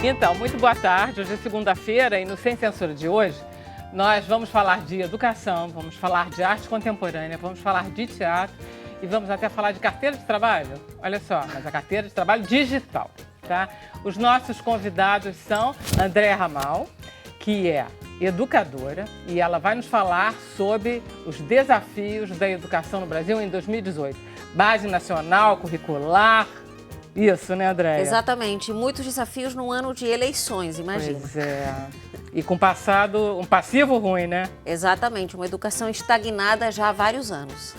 Então, muito boa tarde. Hoje é segunda-feira e no Sem Censura de hoje nós vamos falar de educação, vamos falar de arte contemporânea, vamos falar de teatro e vamos até falar de carteira de trabalho. Olha só, mas a carteira de trabalho digital, tá? Os nossos convidados são Andréa Ramal, que é educadora, e ela vai nos falar sobre os desafios da educação no Brasil em 2018. Base nacional, curricular. Isso, né, Andréa? Exatamente. Muitos desafios no ano de eleições, imagina. Pois é. E com passado, um passivo ruim, né? Exatamente. Uma educação estagnada já há vários anos.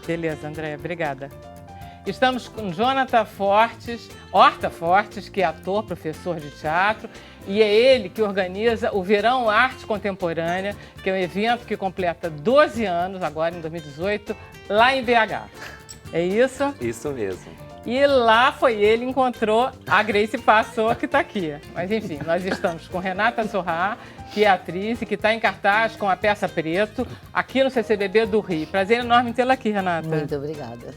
Beleza, Andréa. Obrigada. Estamos com Jonathan Horta Fortes, que é ator, professor de teatro, e é ele que organiza o Verão Arte Contemporânea, que é um evento que completa 12 anos, agora em 2018, lá em BH. É isso? Isso mesmo. E lá foi ele que encontrou a Grace Passou, que está aqui. Mas enfim, nós estamos com Renata Sorrá, que é atriz e que está em cartaz com a peça Preto, aqui no CCBB do Rio. Prazer enorme tê-la aqui, Renata. Muito obrigada.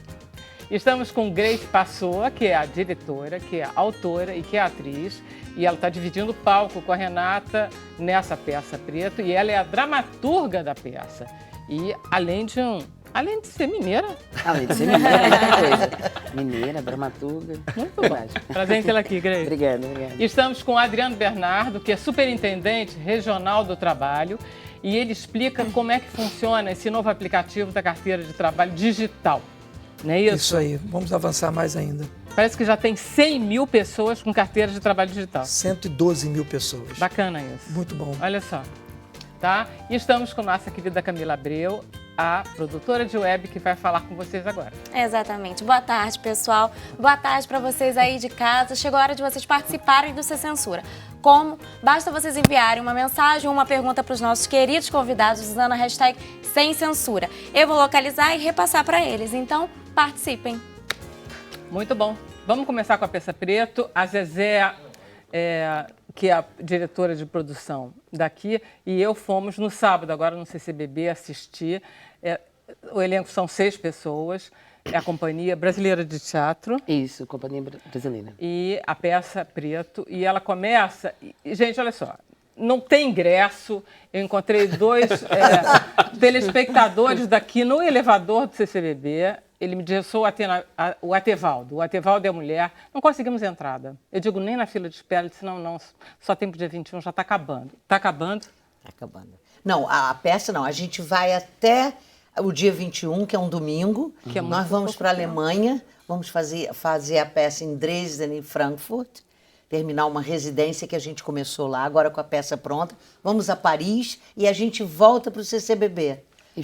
Estamos com Grace Passou, que é a diretora, que é a autora e que é a atriz. E ela está dividindo o palco com a Renata nessa peça Preto. E ela é a dramaturga da peça. E além de ser mineira. Além de ser mineira, muita coisa. Mineira, dramaturga. Muito bom. Prazer em tê-la aqui, Grace. Obrigada. Estamos com o Adriano Bernardo, que é superintendente regional do trabalho. E ele explica como é que funciona esse novo aplicativo da carteira de trabalho digital. Não é isso? Isso aí, vamos avançar mais ainda. Parece que já tem 100 mil pessoas com carteira de trabalho digital. 112 mil pessoas. Bacana isso. Muito bom. Olha só. Tá? E estamos com nossa querida Camila Abreu, a produtora de web, que vai falar com vocês agora. Exatamente. Boa tarde, pessoal. Boa tarde para vocês aí de casa. Chegou a hora de vocês participarem do Sem Censura. Como? Basta vocês enviarem uma mensagem ou uma pergunta para os nossos queridos convidados usando a hashtag Sem Censura. Eu vou localizar e repassar para eles. Então, participem. Muito bom. Vamos começar com a peça Preto. A Zezé, que é a diretora de produção daqui, e eu fomos no sábado, agora no CCBB, assistir. O elenco são 6 pessoas, é a Companhia Brasileira de Teatro. Isso, Companhia Brasileira. E a peça Preto, e ela começa... Gente, olha só, não tem ingresso, eu encontrei 2 telespectadores daqui no elevador do CCBB. Ele me disse, sou o Atevaldo. O Atevaldo é a mulher. Não conseguimos entrada. Eu digo, nem na fila de espera. Ele disse, não, só tem pro dia 21, já está acabando. Está acabando? Está acabando. Não, a peça não. A gente vai até o dia 21, que é um domingo. Que é muito Nós vamos para a tempo. Alemanha, vamos fazer a peça em Dresden e Frankfurt, terminar uma residência que a gente começou lá, agora com a peça pronta. Vamos a Paris e a gente volta para o CCBB.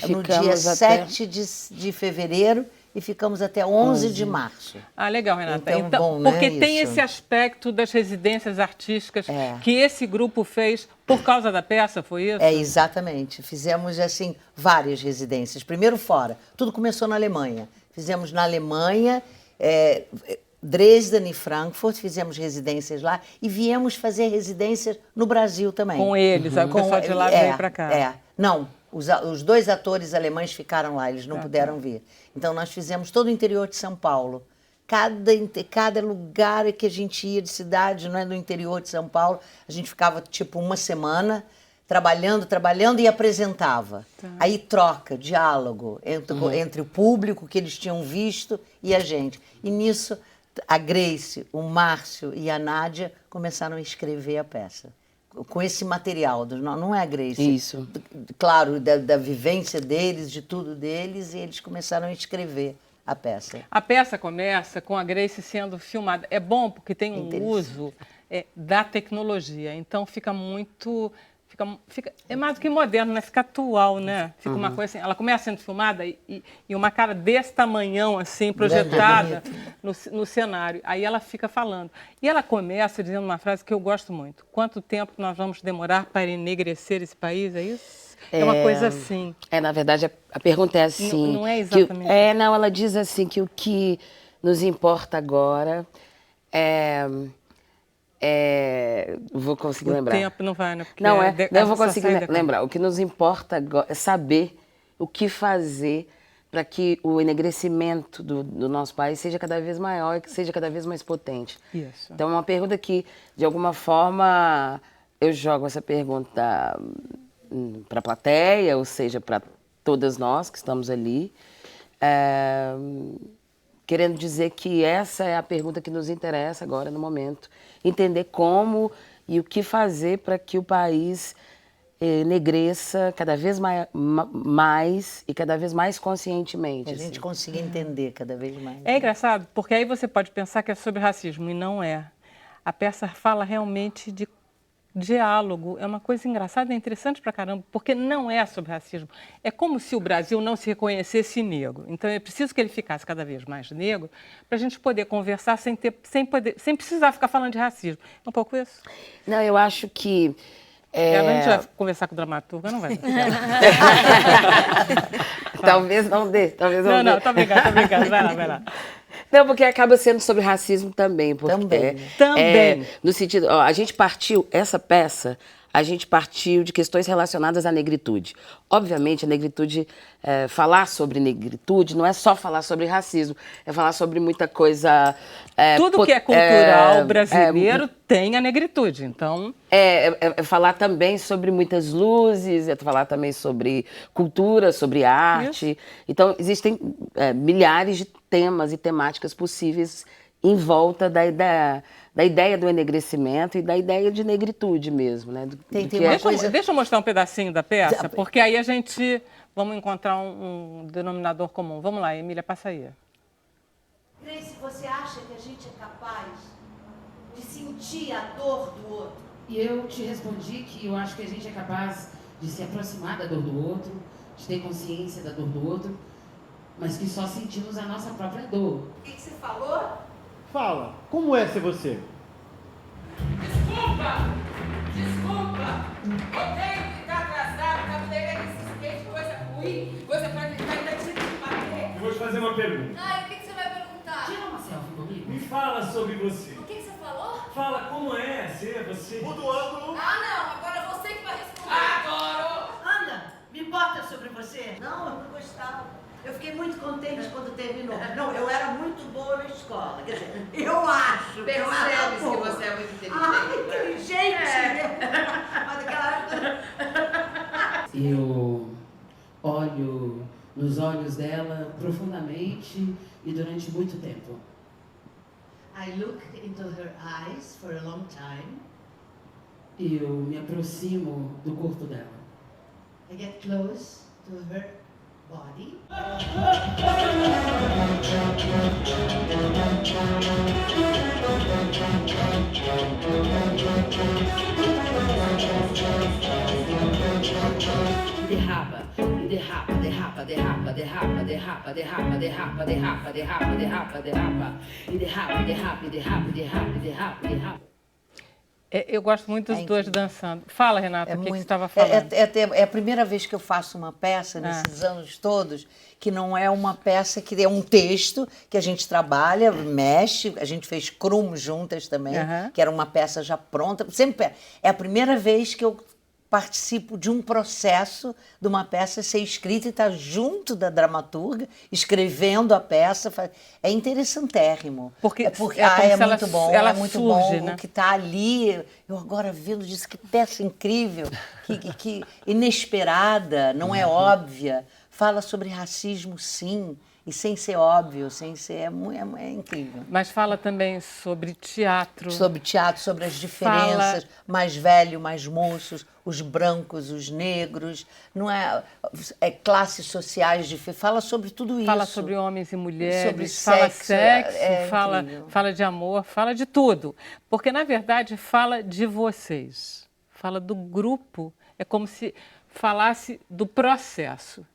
No dia 7 de fevereiro. E ficamos até 11 de março. Ah, legal, Renata. Então bom, né, porque tem isso? esse aspecto das residências artísticas que esse grupo fez por causa da peça, foi isso? Exatamente. Fizemos, assim, várias residências. Primeiro fora. Tudo começou na Alemanha. Fizemos na Alemanha, Dresden e Frankfurt, fizemos residências lá. E viemos fazer residências no Brasil também. Com eles, aí o pessoal de lá veio para cá. Não, os 2 atores alemães ficaram lá, eles não puderam vir. Então, nós fizemos todo o interior de São Paulo. Cada lugar que a gente ia de cidade, não é, no interior de São Paulo, a gente ficava, tipo, uma semana trabalhando e apresentava. Aí troca, diálogo entre o público que eles tinham visto e a gente. E nisso, a Grace, o Márcio e a Nádia começaram a escrever a peça. Com esse material, não é a Grace? Isso. Claro, da vivência deles, de tudo deles, e eles começaram a escrever a peça. A peça começa com a Grace sendo filmada. É bom porque tem um uso da tecnologia, então fica muito... é mais do que moderno, né? Fica atual, né? Fica uma coisa assim. Ela começa sendo filmada e uma cara desse tamanhão, assim, projetada no cenário. Aí ela fica falando. E ela começa dizendo uma frase que eu gosto muito. Quanto tempo nós vamos demorar para enegrecer esse país, é isso? É uma coisa assim. Na verdade, a pergunta é assim... Não é exatamente não, ela diz assim que o que nos importa agora vou conseguir lembrar. O tempo não vai, né? Porque não vou conseguir lembrar. O que nos importa agora é saber o que fazer para que o enegrecimento do nosso país seja cada vez maior e que seja cada vez mais potente. Isso. Então, é uma pergunta que, de alguma forma, eu jogo essa pergunta para a plateia, ou seja, para todas nós que estamos ali, querendo dizer que essa é a pergunta que nos interessa agora, no momento. Entender como e o que fazer para que o país enegreça cada vez mais e cada vez mais conscientemente. Que a gente assim. consiga entender cada vez mais. É engraçado, porque aí você pode pensar que é sobre racismo, e não é. A peça fala realmente de diálogo. É uma coisa engraçada e interessante pra caramba, porque não é sobre racismo. É como se o Brasil não se reconhecesse negro. Então é preciso que ele ficasse cada vez mais negro para a gente poder conversar sem precisar ficar falando de racismo. É um pouco isso. Não, eu acho que... A gente vai conversar com o dramaturgo, não vai. Talvez não dê, talvez não dê. Não, tô brincando. Vai lá. Não, porque acaba sendo sobre racismo também. Porque, Também. No sentido, ó, a gente partiu de questões relacionadas à negritude. Obviamente, a negritude, falar sobre negritude não é só falar sobre racismo, é falar sobre muita coisa... Tudo que é cultural brasileiro tem a negritude, então... É falar também sobre muitas luzes, é falar também sobre cultura, sobre arte. Isso. Então, existem milhares de temas e temáticas possíveis em volta da ideia do enegrecimento e da ideia de negritude mesmo, né? Deixa eu mostrar um pedacinho da peça, porque aí a gente vamos encontrar um denominador comum. Vamos lá, Emília, passa aí. Grace, você acha que a gente é capaz de sentir a dor do outro? E eu te respondi que eu acho que a gente é capaz de se aproximar da dor do outro, de ter consciência da dor do outro, mas que só sentimos a nossa própria dor. O que você falou? Fala, como é ser você? Desculpa! Odeio ficar atrasado, cabeleireiro insistente, coisa ruim. Você pode ainda te bater. Eu vou te fazer uma pergunta. Ai, o que você vai perguntar? Tira uma selfie comigo. Me fala sobre você. O que você falou? Fala como é ser você. Muda o ângulo. Ah, não, agora é você que vai responder. Adoro! Anda, me bota sobre você. Não, eu não gostava. Eu fiquei muito contente quando terminou. Não, eu era muito boa na escola. Quer dizer, eu acho. Percebes que você é muito inteligente. Inteligente! Mas naquela época... Eu olho nos olhos dela profundamente e durante muito tempo. I look into her eyes for a long time. Eu me aproximo do corpo dela. I get close to her body. Derrapa. Eu gosto muito dos dois dançando. Fala, Renata, o que você estava falando? É a primeira vez que eu faço uma peça, nesses anos todos, que não é uma peça que é um texto que a gente trabalha, mexe, a gente fez Krum juntas também, que era uma peça já pronta. Sempre é a primeira vez que eu participo de um processo de uma peça ser escrita e estar junto da dramaturga, escrevendo a peça. É interessantérrimo. Porque é muito bom, ela é muito surge, bom né? o que está ali. Eu agora vendo disso, que peça incrível, que inesperada, não é óbvia. Fala sobre racismo, sim, e sem ser óbvio, sem ser... É incrível. Mas fala também sobre teatro. Sobre teatro, sobre as diferenças, mais velho, mais moços, os brancos, os negros, não é classes sociais diferentes, fala sobre tudo isso. Fala sobre homens e mulheres, sobre fala sexo, incrível. fala de amor, fala de tudo. Porque, na verdade, fala de vocês, fala do grupo, é como se falasse do processo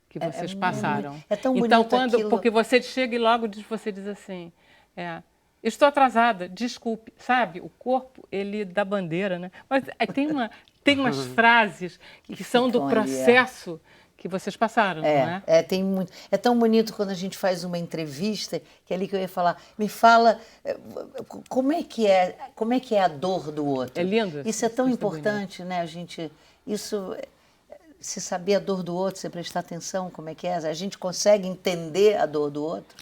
que vocês passaram. É tão bonito então, aquilo. porque você chega e logo você diz assim, estou atrasada, desculpe, sabe? O corpo, ele dá bandeira, né? Mas tem umas frases que são do processo que vocês passaram, não é? É tão bonito quando a gente faz uma entrevista, que é ali que eu ia falar, me fala como é que é a dor do outro. É lindo. Isso é tão importante, né? Isso você saber a dor do outro, você prestar atenção, como é que é? A gente consegue entender a dor do outro?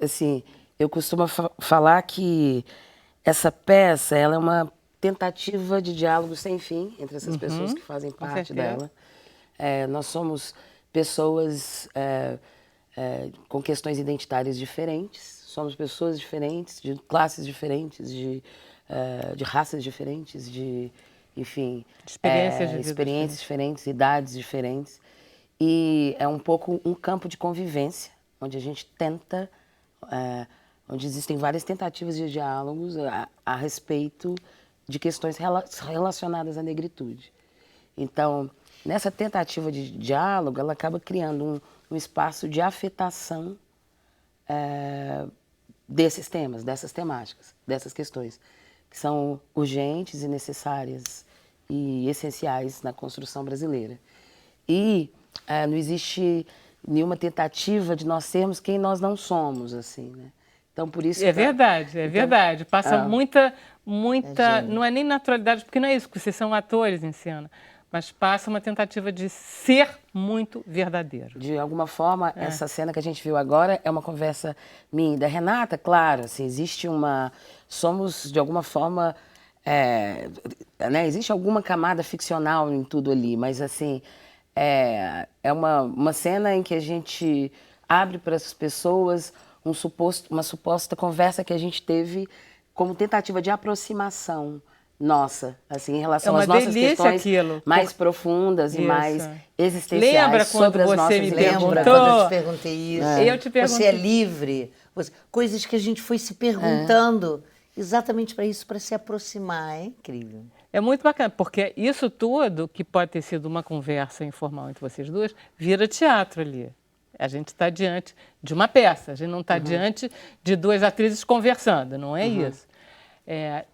Assim, eu costumo falar que essa peça, ela é uma tentativa de diálogo sem fim entre essas pessoas que fazem parte dela. Nós somos pessoas com questões identitárias diferentes, somos pessoas diferentes, de classes diferentes, de raças diferentes, enfim, experiências diferentes, idades diferentes. E é um pouco um campo de convivência, onde a gente tenta, onde existem várias tentativas de diálogos a respeito de questões relacionadas à negritude. Então, nessa tentativa de diálogo, ela acaba criando um espaço de afetação desses temas, dessas temáticas, dessas questões, que são urgentes e necessárias e essenciais na construção brasileira. E não existe nenhuma tentativa de nós sermos quem nós não somos, assim, né? Então, por isso... É verdade. Passa muita... Não é nem naturalidade, porque não é isso, porque vocês são atores em cena, mas passa uma tentativa de ser muito verdadeiro. De alguma forma, essa cena que a gente viu agora é uma conversa minha e da Renata, claro, assim, existe uma... Somos, de alguma forma... né, existe alguma camada ficcional em tudo ali, mas, assim, é uma cena em que a gente abre para as pessoas uma suposta conversa que a gente teve como tentativa de aproximação nossa, assim, em relação às nossas questões mais profundas e mais existenciais. Lembra quando sobre as você nossas me identidades. perguntou? Lembra quando eu te perguntei isso? Eu te perguntei. Você é livre? Coisas que a gente foi se perguntando exatamente para isso, para se aproximar. É incrível. É muito bacana, porque isso tudo, que pode ter sido uma conversa informal entre vocês duas, vira teatro ali. A gente está diante de uma peça, a gente não está diante de duas atrizes conversando, não é isso.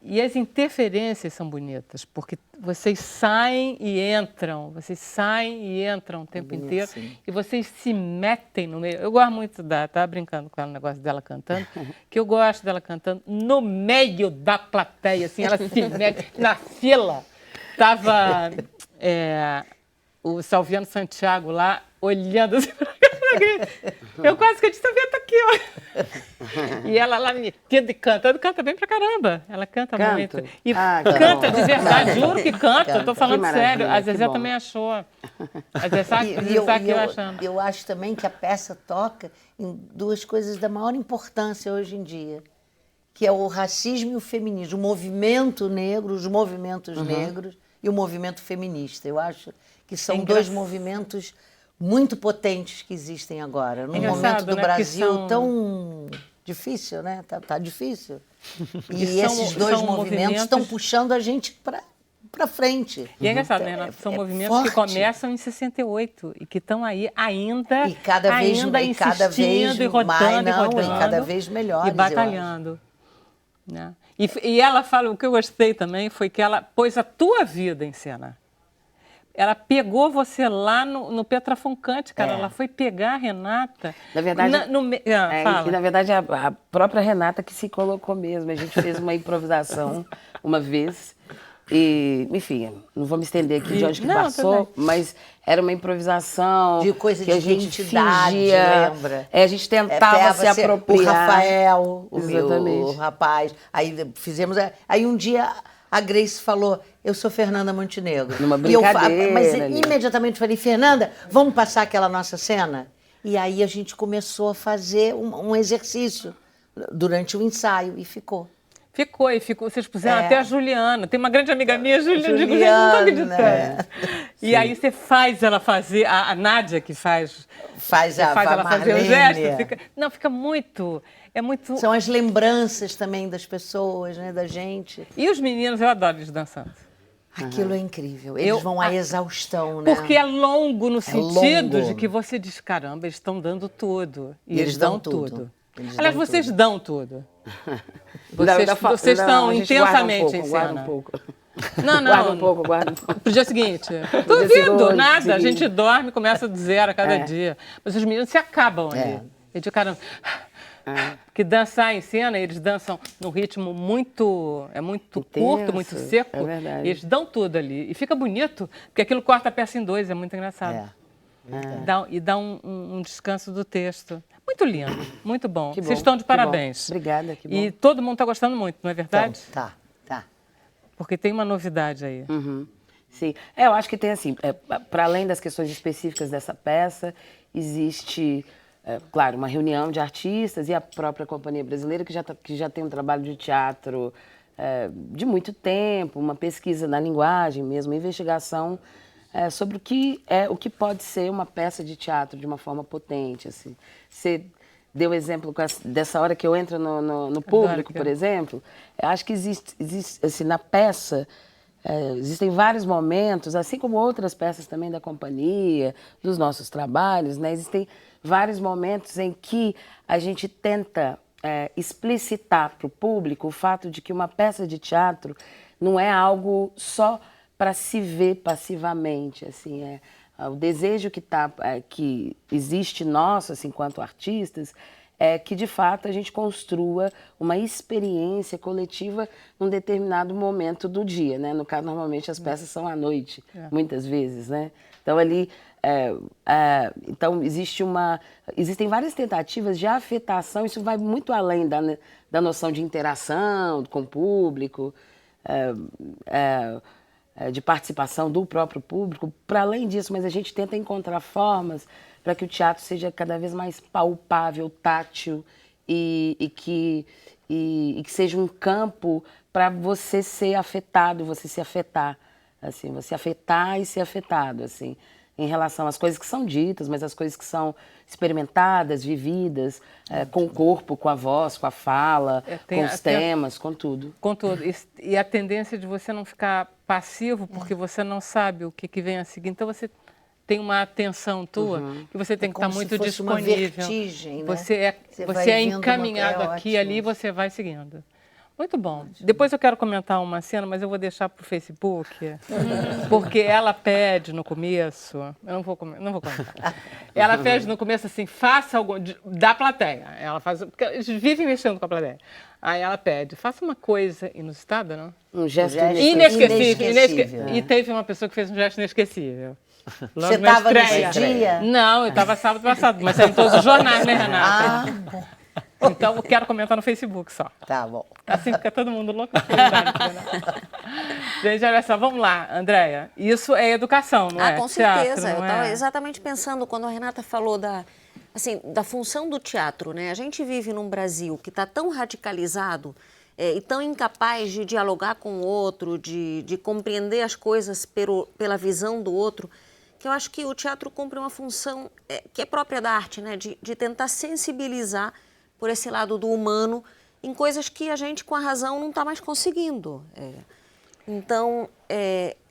E as interferências são bonitas, porque vocês saem e entram o tempo inteiro, e vocês se metem no meio. Eu gosto muito estava brincando com ela, o negócio dela cantando, que eu gosto dela cantando no meio da plateia, assim, ela se mete na fila. Estava o Salviano Santiago lá, olhando assim pra cá. Eu quase que eu disse, tá aqui, ó. E ela lá me canta bem pra caramba. Ela canta muito. E canta de verdade, juro que canta, eu tô falando sério. A Zezé também achou. A Zezé achando. Eu acho também que a peça toca em duas coisas da maior importância hoje em dia, que é o racismo e o feminismo, o movimento negro, os movimentos negros e o movimento feminista. Eu acho que são dois movimentos muito potentes que existem agora, num momento do Brasil tão difícil, né? Tá difícil. E esses dois movimentos estão puxando a gente para frente. E é engraçado, né? São movimentos que começam em 68 e que estão aí ainda, e cada vez insistindo e rodando, e cada vez melhores, e batalhando. Né? E ela fala, o que eu gostei também foi que ela pôs a tua vida em cena. Ela pegou você lá no Petrafoncante, cara. Ela foi pegar a Renata. Na verdade, na verdade a própria Renata que se colocou mesmo. A gente fez uma improvisação uma vez. E, enfim, não vou me estender aqui de onde que passou, mas era uma improvisação. De coisa que a de gente identidade, fingia, lembra? A gente tentava se apropriar. O Rafael, Exatamente. o rapaz. Aí fizemos. Aí um dia a Grace falou, eu sou Fernanda Montenegro. Numa brincadeira. Mas imediatamente falei, Fernanda, vamos passar aquela nossa cena? E aí a gente começou a fazer um exercício durante o ensaio e ficou. Ficou. Vocês puseram até a Juliana. Tem uma grande amiga minha, Juliana. Eu digo, gente, não estou acreditando. E aí você faz ela fazer, a Nádia que faz ela fazer o gesto. Fica muito... São as lembranças também das pessoas, né, da gente. E os meninos, eu adoro eles dançando. Aquilo é incrível. Eles vão à exaustão, né? Porque é longo no sentido de que você diz, caramba, eles estão dando tudo. E eles dão tudo. Aliás, vocês dão tudo. Vocês estão intensamente em cena. Guarda um pouco. Não. Guarda um pouco. Pro dia seguinte. Duvido, nada. A gente dorme, começa do zero a cada dia. Mas os meninos se acabam ali. E de caramba... Porque dançar em cena, eles dançam num ritmo muito Intenso, curto, muito seco. é verdade. E eles dão tudo ali. E fica bonito, porque aquilo corta a peça em dois, é muito engraçado. Dá um descanso do texto. Muito lindo, muito bom. Que bom, Vocês estão de que bom. parabéns. Obrigada, que bom. E todo mundo está gostando muito, não é verdade? Tá. Porque tem uma novidade aí. Sim, eu acho que tem assim, para além das questões específicas dessa peça, existe, claro, uma reunião de artistas e a própria Companhia Brasileira, que já tem um trabalho de teatro de muito tempo, uma pesquisa na linguagem mesmo, uma investigação sobre o que pode ser uma peça de teatro de uma forma potente. Assim. Você deu exemplo dessa hora que eu entro no público, por exemplo. Eu acho que existe assim, na peça, existem vários momentos, assim como outras peças também da companhia, dos nossos trabalhos, né? Existem vários momentos em que a gente tenta explicitar para o público o fato de que uma peça de teatro não é algo só para se ver passivamente, assim, o desejo que existe nosso, assim, enquanto artistas, é que, de fato, a gente construa uma experiência coletiva num determinado momento do dia, né? No caso, normalmente, as peças são à noite, muitas vezes, né? Então, ali... então, existem várias tentativas de afetação, isso vai muito além da noção de interação com o público, de participação do próprio público. Para além disso, mas a gente tenta encontrar formas para que o teatro seja cada vez mais palpável, tátil e que seja um campo para você ser afetado, você se afetar, assim, você afetar e ser afetado, assim, em relação às coisas que são ditas, mas às coisas que são experimentadas, vividas, com o corpo, com a voz, com a fala, com os temas, com tudo. Com tudo. E a tendência de você não ficar passivo, porque você não sabe o que vem a seguir. Então, você tem uma atenção tua que você tem que estar muito disponível. Uma vertigem, né? Você é encaminhado aqui e ali, você vai seguindo. Muito bom. Depois eu quero comentar uma cena, mas eu vou deixar para o Facebook, porque ela pede no começo, eu não vou comentar. Ela pede no começo assim, faça algo da plateia. Ela faz, porque eles vivem mexendo com a plateia. Aí ela pede, faça uma coisa inusitada, não? Um gesto inesquecível. E teve uma pessoa que fez um gesto inesquecível. Você estava nesse dia? Não, eu estava sábado passado, mas saiu em todos os jornais, né, Renata? Então, eu quero comentar no Facebook só. Tá bom. Assim fica todo mundo louco. Gente, olha só, vamos lá, Andréia. Isso é educação, não é? Com certeza. Eu estava exatamente pensando, quando a Renata falou da função do teatro, né? A gente vive num Brasil que está tão radicalizado e tão incapaz de dialogar com o outro, de compreender as coisas pela visão do outro, que eu acho que o teatro cumpre uma função que é própria da arte, né? De tentar sensibilizar por esse lado do humano em coisas que a gente, com a razão, não está mais conseguindo. Então,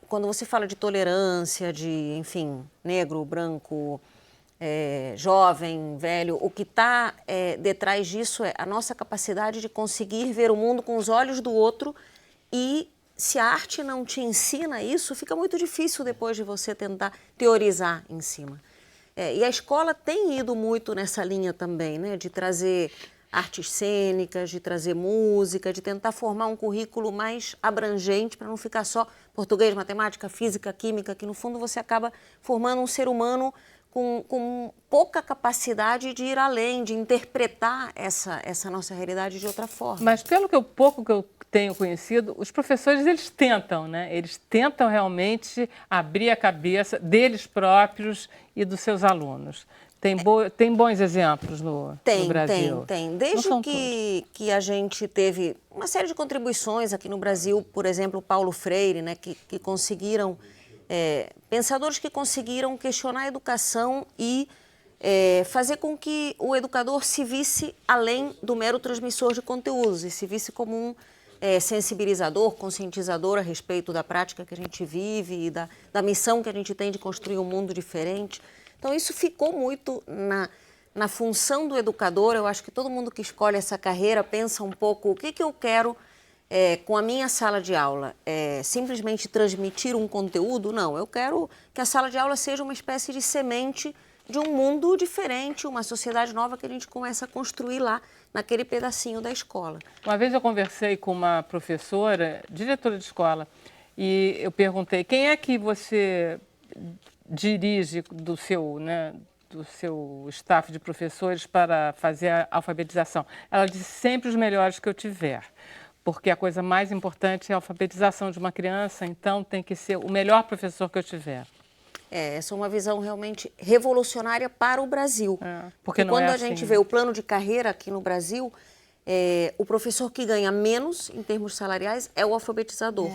quando você fala de tolerância, de, enfim, negro, branco, jovem, velho, o que está detrás disso é a nossa capacidade de conseguir ver o mundo com os olhos do outro, e se a arte não te ensina isso, fica muito difícil depois de você tentar teorizar em cima. E a escola tem ido muito nessa linha também, né? De trazer artes cênicas, de trazer música, de tentar formar um currículo mais abrangente para não ficar só português, matemática, física, química, que no fundo você acaba formando um ser humano com pouca capacidade de ir além, de interpretar essa nossa realidade de outra forma. Mas pelo pouco que eu tenho conhecido, os professores, eles tentam, né? Eles tentam realmente abrir a cabeça deles próprios e dos seus alunos. Tem bons exemplos no Brasil? Tem. Desde que a gente teve uma série de contribuições aqui no Brasil, por exemplo, Paulo Freire, né, que conseguiram, pensadores que conseguiram questionar a educação e fazer com que o educador se visse além do mero transmissor de conteúdos e se visse como um sensibilizador, conscientizador a respeito da prática que a gente vive e da missão que a gente tem de construir um mundo diferente. Então, isso ficou muito na função do educador. Eu acho que todo mundo que escolhe essa carreira pensa um pouco o que eu quero com a minha sala de aula. Simplesmente transmitir um conteúdo? Não, eu quero que a sala de aula seja uma espécie de semente de um mundo diferente, uma sociedade nova que a gente começa a construir lá, naquele pedacinho da escola. Uma vez eu conversei com uma professora, diretora de escola, e eu perguntei, quem é que você dirige do seu staff de professores para fazer a alfabetização? Ela disse, sempre os melhores que eu tiver, porque a coisa mais importante é a alfabetização de uma criança, então tem que ser o melhor professor que eu tiver. Essa é uma visão realmente revolucionária para o Brasil. Porque não quando é a assim, gente né? vê o plano de carreira aqui no Brasil, o professor que ganha menos em termos salariais é o alfabetizador.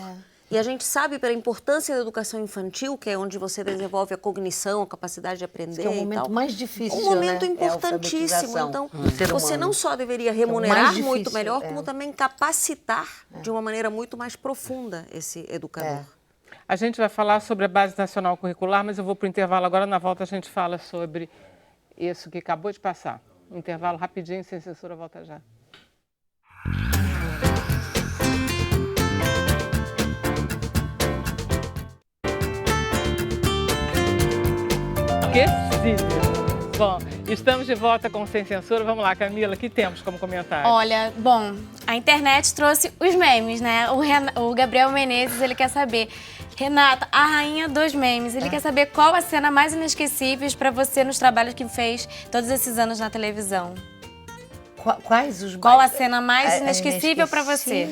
E a gente sabe pela importância da educação infantil, que é onde você desenvolve a cognição, a capacidade de aprender. Que é o momento mais difícil, um momento né? importantíssimo. É a então, alfabetização você não só deveria mais remunerar difícil, muito melhor, como também capacitar de uma maneira muito mais profunda esse educador. A gente vai falar sobre a Base Nacional Curricular, mas eu vou para o intervalo agora. Na volta a gente fala sobre isso que acabou de passar. Um intervalo rapidinho, sem censura, volta já. Esquecível. Bom, estamos de volta com Sem Censura. Vamos lá, Camila, o que temos como comentário? Olha, bom, a internet trouxe os memes, né? O Gabriel Menezes, ele quer saber, Renata, a rainha dos memes, ele quer saber qual a cena mais inesquecível para você nos trabalhos que fez todos esses anos na televisão. Qual a cena mais inesquecível para você?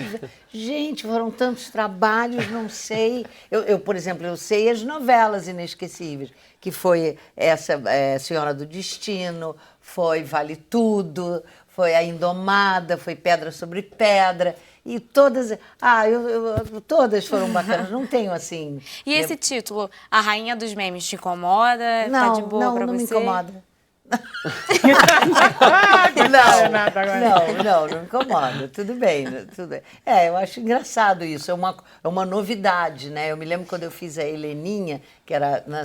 Gente, foram tantos trabalhos, não sei. Eu, por exemplo, eu sei as novelas inesquecíveis, que foi essa Senhora do Destino, foi Vale Tudo, foi A Indomada, foi Pedra sobre Pedra. E todas... todas foram bacanas, não tenho assim... E esse título, A Rainha dos Memes, te incomoda? Não, tá de boa pra não você? me incomoda. Não me incomoda, tudo bem, tudo bem. Eu acho engraçado isso, é uma novidade, né? Eu me lembro quando eu fiz a Heleninha, que era no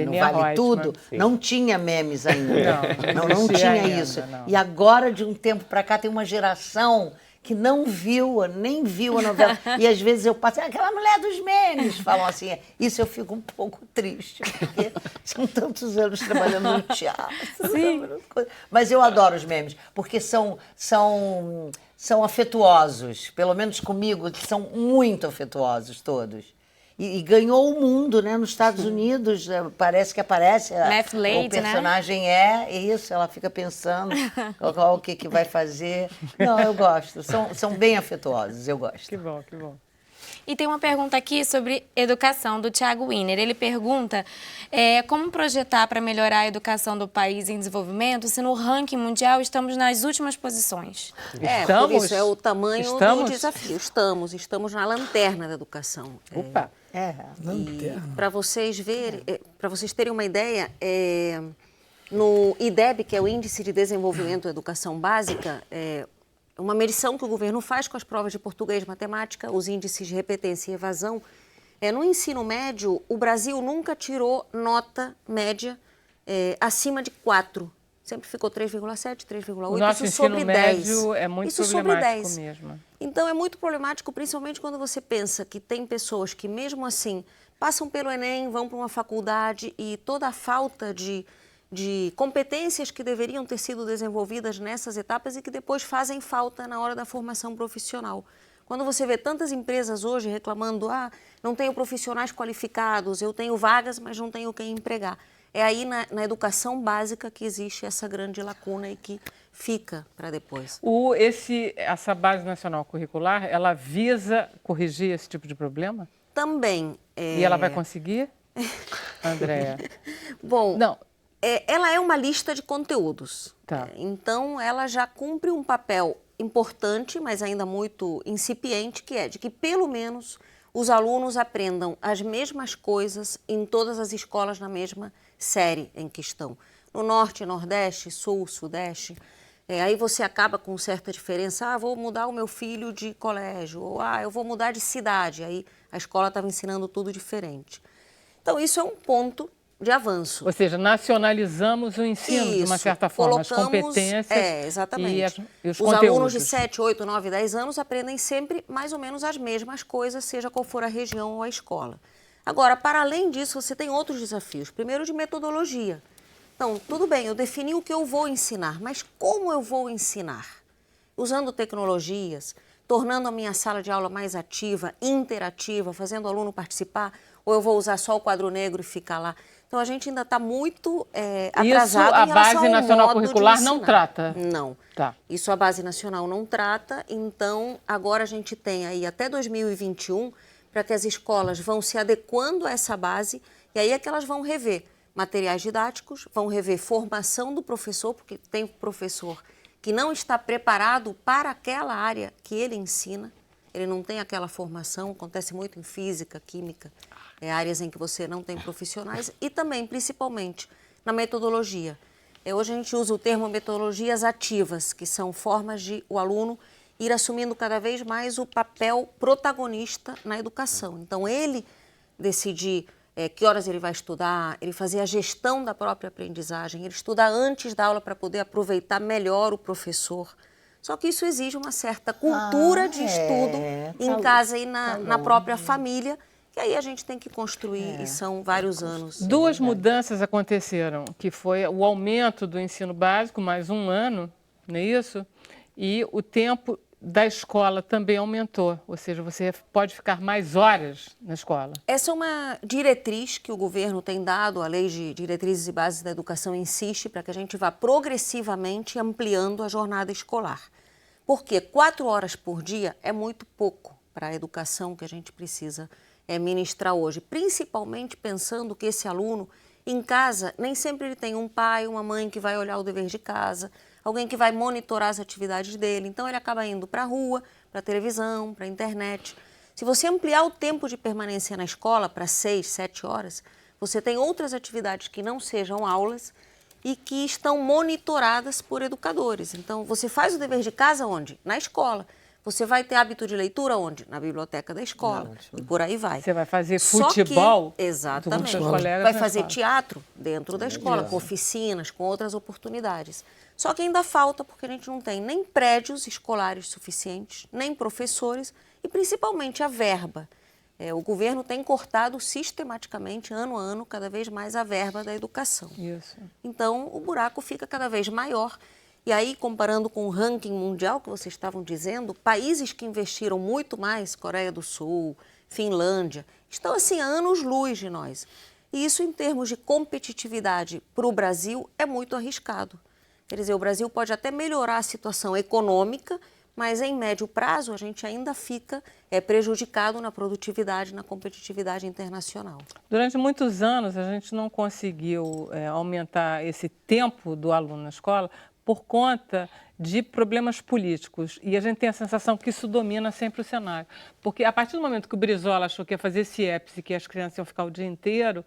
Vale Reutemann, Tudo, sim. não tinha memes ainda, não existia tinha ainda, isso. não. E agora, de um tempo para cá, tem uma geração que nem viu a novela. E às vezes eu passo, aquela mulher dos memes, falam assim. Isso eu fico um pouco triste, porque são tantos anos trabalhando no teatro. Sim. Mas eu adoro os memes, porque são afetuosos, pelo menos comigo, que são muito afetuosos todos. E ganhou o mundo, né? Nos Estados Unidos, parece que aparece. Math Lady, o personagem isso, ela fica pensando o que vai fazer. Não, eu gosto. São bem afetuosos, eu gosto. Que bom, que bom. E tem uma pergunta aqui sobre educação, do Thiago Wiener. Ele pergunta como projetar para melhorar a educação do país em desenvolvimento se no ranking mundial estamos nas últimas posições. Por isso é o tamanho do desafio. Estamos na lanterna da educação. Opa! Para vocês verem, para vocês terem uma ideia, no IDEB, que é o Índice de Desenvolvimento da Educação Básica, uma medição que o governo faz com as provas de português e matemática, os índices de repetência e evasão. No ensino médio, o Brasil nunca tirou nota média acima de 4. Sempre ficou 3,7, 3,8, o nosso isso sobre ensino 10. médio é muito isso sobre problemático 10. mesmo. Então, é muito problemático, principalmente quando você pensa que tem pessoas que, mesmo assim, passam pelo Enem, vão para uma faculdade e toda a falta de competências que deveriam ter sido desenvolvidas nessas etapas e que depois fazem falta na hora da formação profissional. Quando você vê tantas empresas hoje reclamando, não tenho profissionais qualificados, eu tenho vagas, mas não tenho quem empregar. É aí na educação básica que existe essa grande lacuna e que fica para depois. Essa Base Nacional Curricular, ela visa corrigir esse tipo de problema? Também. E ela vai conseguir, Andréa? Bom, não. Ela é uma lista de conteúdos. Tá. Então, ela já cumpre um papel importante, mas ainda muito incipiente, que é de que, pelo menos, os alunos aprendam as mesmas coisas em todas as escolas na mesma série em que estão. No Norte, Nordeste, Sul, Sudeste. Aí você acaba com certa diferença. Vou mudar o meu filho de colégio. Ou, eu vou mudar de cidade. Aí a escola estava ensinando tudo diferente. Então, isso é um ponto de avanço. Ou seja, nacionalizamos o ensino de uma certa forma, as competências exatamente. e os Os conteúdos. alunos de 7, 8, 9, 10 anos aprendem sempre mais ou menos as mesmas coisas, seja qual for a região ou a escola. Agora, para além disso, você tem outros desafios. Primeiro, de metodologia. Então, tudo bem, eu defini o que eu vou ensinar, mas como eu vou ensinar? Usando tecnologias, tornando a minha sala de aula mais ativa, interativa, fazendo o aluno participar, ou eu vou usar só o quadro negro e ficar lá? Então, a gente ainda está muito atrasado Isso em relação a Base ao Nacional modo de Curricular não ensinar. trata? Não. Tá. Isso a Base Nacional não trata, então agora a gente tem aí até 2021 para que as escolas vão se adequando a essa base e aí é que elas vão rever materiais didáticos, vão rever formação do professor, porque tem professor que não está preparado para aquela área que ele ensina, ele não tem aquela formação, acontece muito em física, química, áreas em que você não tem profissionais e também, principalmente, na metodologia. Hoje a gente usa o termo metodologias ativas, que são formas de o aluno ir assumindo cada vez mais o papel protagonista na educação. Então, ele decidir que horas ele vai estudar, ele fazer a gestão da própria aprendizagem, ele estudar antes da aula para poder aproveitar melhor o professor. Só que isso exige uma certa cultura de estudo em casa e na própria família, que aí a gente tem que construir e são vários anos. Duas mudanças aconteceram, que foi o aumento do ensino básico, mais 1 ano, não é isso? E o tempo da escola também aumentou, ou seja, você pode ficar mais horas na escola. Essa é uma diretriz que o governo tem dado, a Lei de Diretrizes e Bases da Educação insiste para que a gente vá progressivamente ampliando a jornada escolar. Porque 4 horas por dia é muito pouco para a educação que a gente precisa ministrar hoje, principalmente pensando que esse aluno em casa nem sempre ele tem um pai, uma mãe que vai olhar o dever de casa, alguém que vai monitorar as atividades dele, então ele acaba indo para a rua, para a televisão, para a internet. Se você ampliar o tempo de permanência na escola para 6, 7 horas, você tem outras atividades que não sejam aulas e que estão monitoradas por educadores. Então, você faz o dever de casa onde? Na escola. Você vai ter hábito de leitura onde? Na biblioteca da escola. E por aí vai. Você vai fazer futebol? Exatamente. Vai fazer teatro dentro da escola, com oficinas, com outras oportunidades. Só que ainda falta, porque a gente não tem nem prédios escolares suficientes, nem professores e principalmente a verba. O governo tem cortado sistematicamente, ano a ano, cada vez mais a verba da educação. Isso. Então, o buraco fica cada vez maior. E aí, comparando com o ranking mundial que vocês estavam dizendo, países que investiram muito mais, Coreia do Sul, Finlândia, estão assim a anos-luz de nós. E isso, em termos de competitividade para o Brasil, é muito arriscado. Quer dizer, o Brasil pode até melhorar a situação econômica, mas em médio prazo a gente ainda fica prejudicado na produtividade, na competitividade internacional. Durante muitos anos a gente não conseguiu aumentar esse tempo do aluno na escola por conta de problemas políticos. E a gente tem a sensação que isso domina sempre o cenário. Porque a partir do momento que o Brizola achou que ia fazer CIEPS e que as crianças iam ficar o dia inteiro,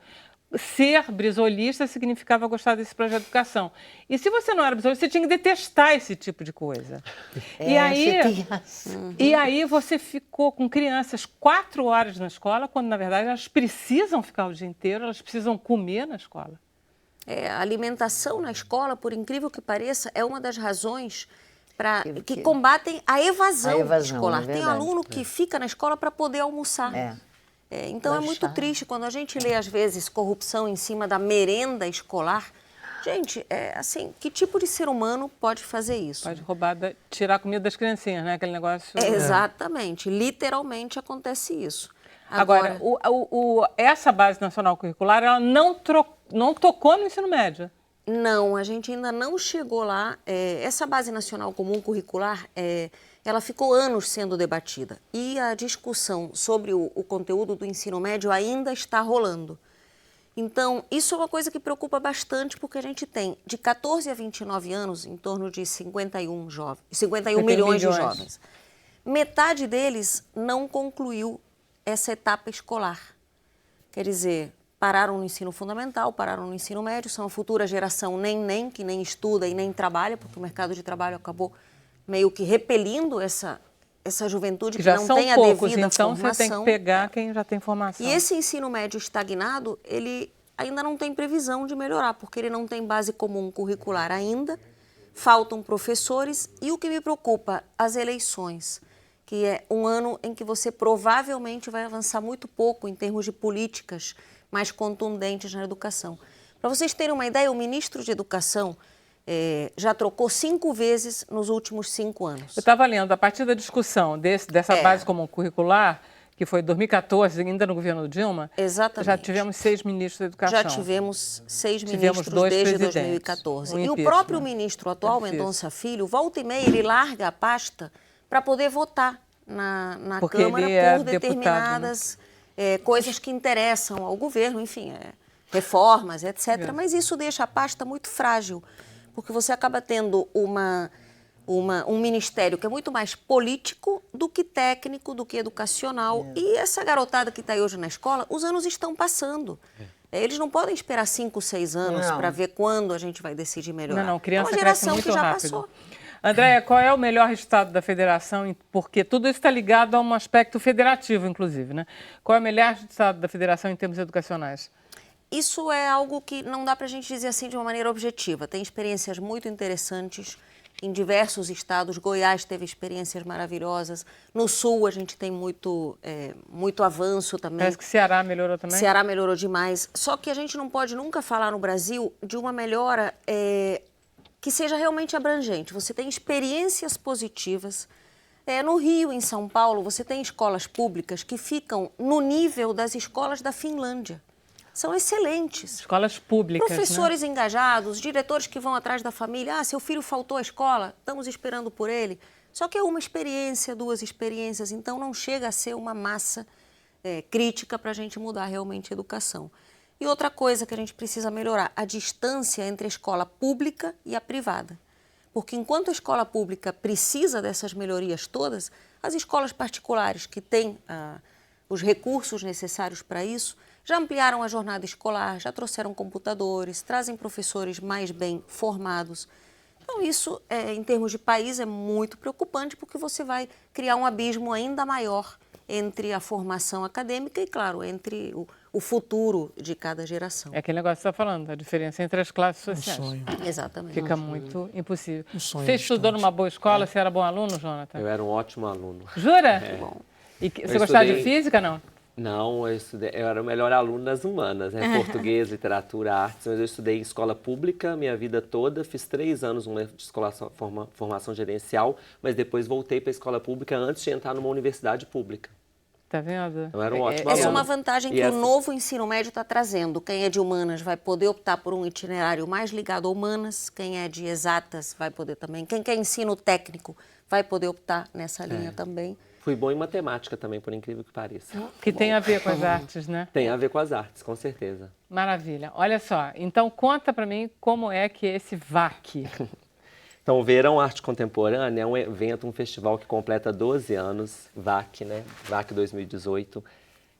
ser brizolista significava gostar desse projeto de educação. E se você não era brizolista, você tinha que detestar esse tipo de coisa. E aí você ficou com crianças 4 horas na escola, quando na verdade elas precisam ficar o dia inteiro, elas precisam comer na escola. A alimentação na escola, por incrível que pareça, é uma das razões que combatem a evasão escolar. Tem aluno que fica na escola para poder almoçar. Então é muito triste quando a gente lê, às vezes, corrupção em cima da merenda escolar. Gente, assim, que tipo de ser humano pode fazer isso? Pode roubar, tirar a comida das criancinhas, né? Aquele negócio... Exatamente, literalmente acontece isso. Agora, essa Base Nacional Curricular, ela não tocou no ensino médio? Não, a gente ainda não chegou lá. Essa Base Nacional Comum Curricular, ela ficou anos sendo debatida. E a discussão sobre o conteúdo do ensino médio ainda está rolando. Então, isso é uma coisa que preocupa bastante, porque a gente tem, de 14 a 29 anos, em torno de 51 milhões de jovens. Metade deles não concluiu essa etapa escolar. Quer dizer, pararam no ensino fundamental, pararam no ensino médio, são a futura geração nem, que nem estuda e nem trabalha, porque o mercado de trabalho acabou meio que repelindo essa juventude que não tem a devida formação. Então você tem que pegar quem já tem formação. E esse ensino médio estagnado, ele ainda não tem previsão de melhorar, porque ele não tem base comum curricular ainda, faltam professores e o que me preocupa, as eleições. que é um ano em que você provavelmente vai avançar muito pouco em termos de políticas mais contundentes na educação. Para vocês terem uma ideia, o ministro de Educação já trocou 5 vezes nos últimos 5 anos. Eu estava lendo, a partir da discussão dessa base comum curricular, que foi em 2014, ainda no governo Dilma, exatamente, já tivemos 6 ministros da Educação. Já tivemos 6 ministros desde 2014. E o próprio ministro atual, Mendonça Filho, volta e meia, ele larga a pasta para poder votar na Câmara por determinadas coisas que interessam ao governo, enfim, reformas, etc. Mas isso deixa a pasta muito frágil, porque você acaba tendo um ministério que é muito mais político do que técnico, do que educacional. E essa garotada que está aí hoje na escola, os anos estão passando. Eles não podem esperar 5, 6 anos para ver quando a gente vai decidir melhorar. Não, criança é uma geração cresce muito que já rápido. passou. Andréia, qual é o melhor resultado da federação? Porque tudo isso está ligado a um aspecto federativo, inclusive, né? Qual é o melhor resultado da federação em termos educacionais? Isso é algo que não dá para a gente dizer assim de uma maneira objetiva. Tem experiências muito interessantes em diversos estados. Goiás teve experiências maravilhosas. No Sul a gente tem muito avanço também. Parece que Ceará melhorou também. Ceará melhorou demais. Só que a gente não pode nunca falar no Brasil de uma melhora que seja realmente abrangente. Você tem experiências positivas. No Rio, em São Paulo, você tem escolas públicas que ficam no nível das escolas da Finlândia. São excelentes. Escolas públicas, professores engajados, diretores que vão atrás da família. Seu filho faltou à escola, estamos esperando por ele. Só que é uma experiência, 2 experiências, então não chega a ser uma massa crítica para a gente mudar realmente a educação. E outra coisa que a gente precisa melhorar, a distância entre a escola pública e a privada. Porque enquanto a escola pública precisa dessas melhorias todas, as escolas particulares que têm os recursos necessários para isso, já ampliaram a jornada escolar, já trouxeram computadores, trazem professores mais bem formados. Então isso, em termos de país, é muito preocupante, porque você vai criar um abismo ainda maior entre a formação acadêmica e, claro, entre o futuro de cada geração. É aquele negócio que você está falando, a diferença entre as classes sociais. Um sonho. Exatamente. Fica muito impossível. Um sonho Você estudou distante. numa boa escola? Você era bom aluno, Jonathan? Eu era um ótimo aluno. Jura? E você gostava de física, não? Não, eu era o melhor aluno das humanas, né? Português, literatura, artes. Mas eu estudei em escola pública minha vida toda, fiz 3 anos de formação gerencial, mas depois voltei para a escola pública antes de entrar numa universidade pública. Tá vendo? Eu era um ótimo aluno. Essa é uma vantagem que o novo ensino médio está trazendo. Quem é de humanas vai poder optar por um itinerário mais ligado a humanas, quem é de exatas vai poder também. Quem quer ensino técnico vai poder optar nessa linha também. Fui bom em matemática também, por incrível que pareça. Que tem a ver com as artes, né? Tem a ver com as artes, com certeza. Maravilha. Olha só, então conta para mim como é que é esse VAC. Então, o Verão Arte Contemporânea é um evento, um festival que completa 12 anos, VAC, né? VAC 2018,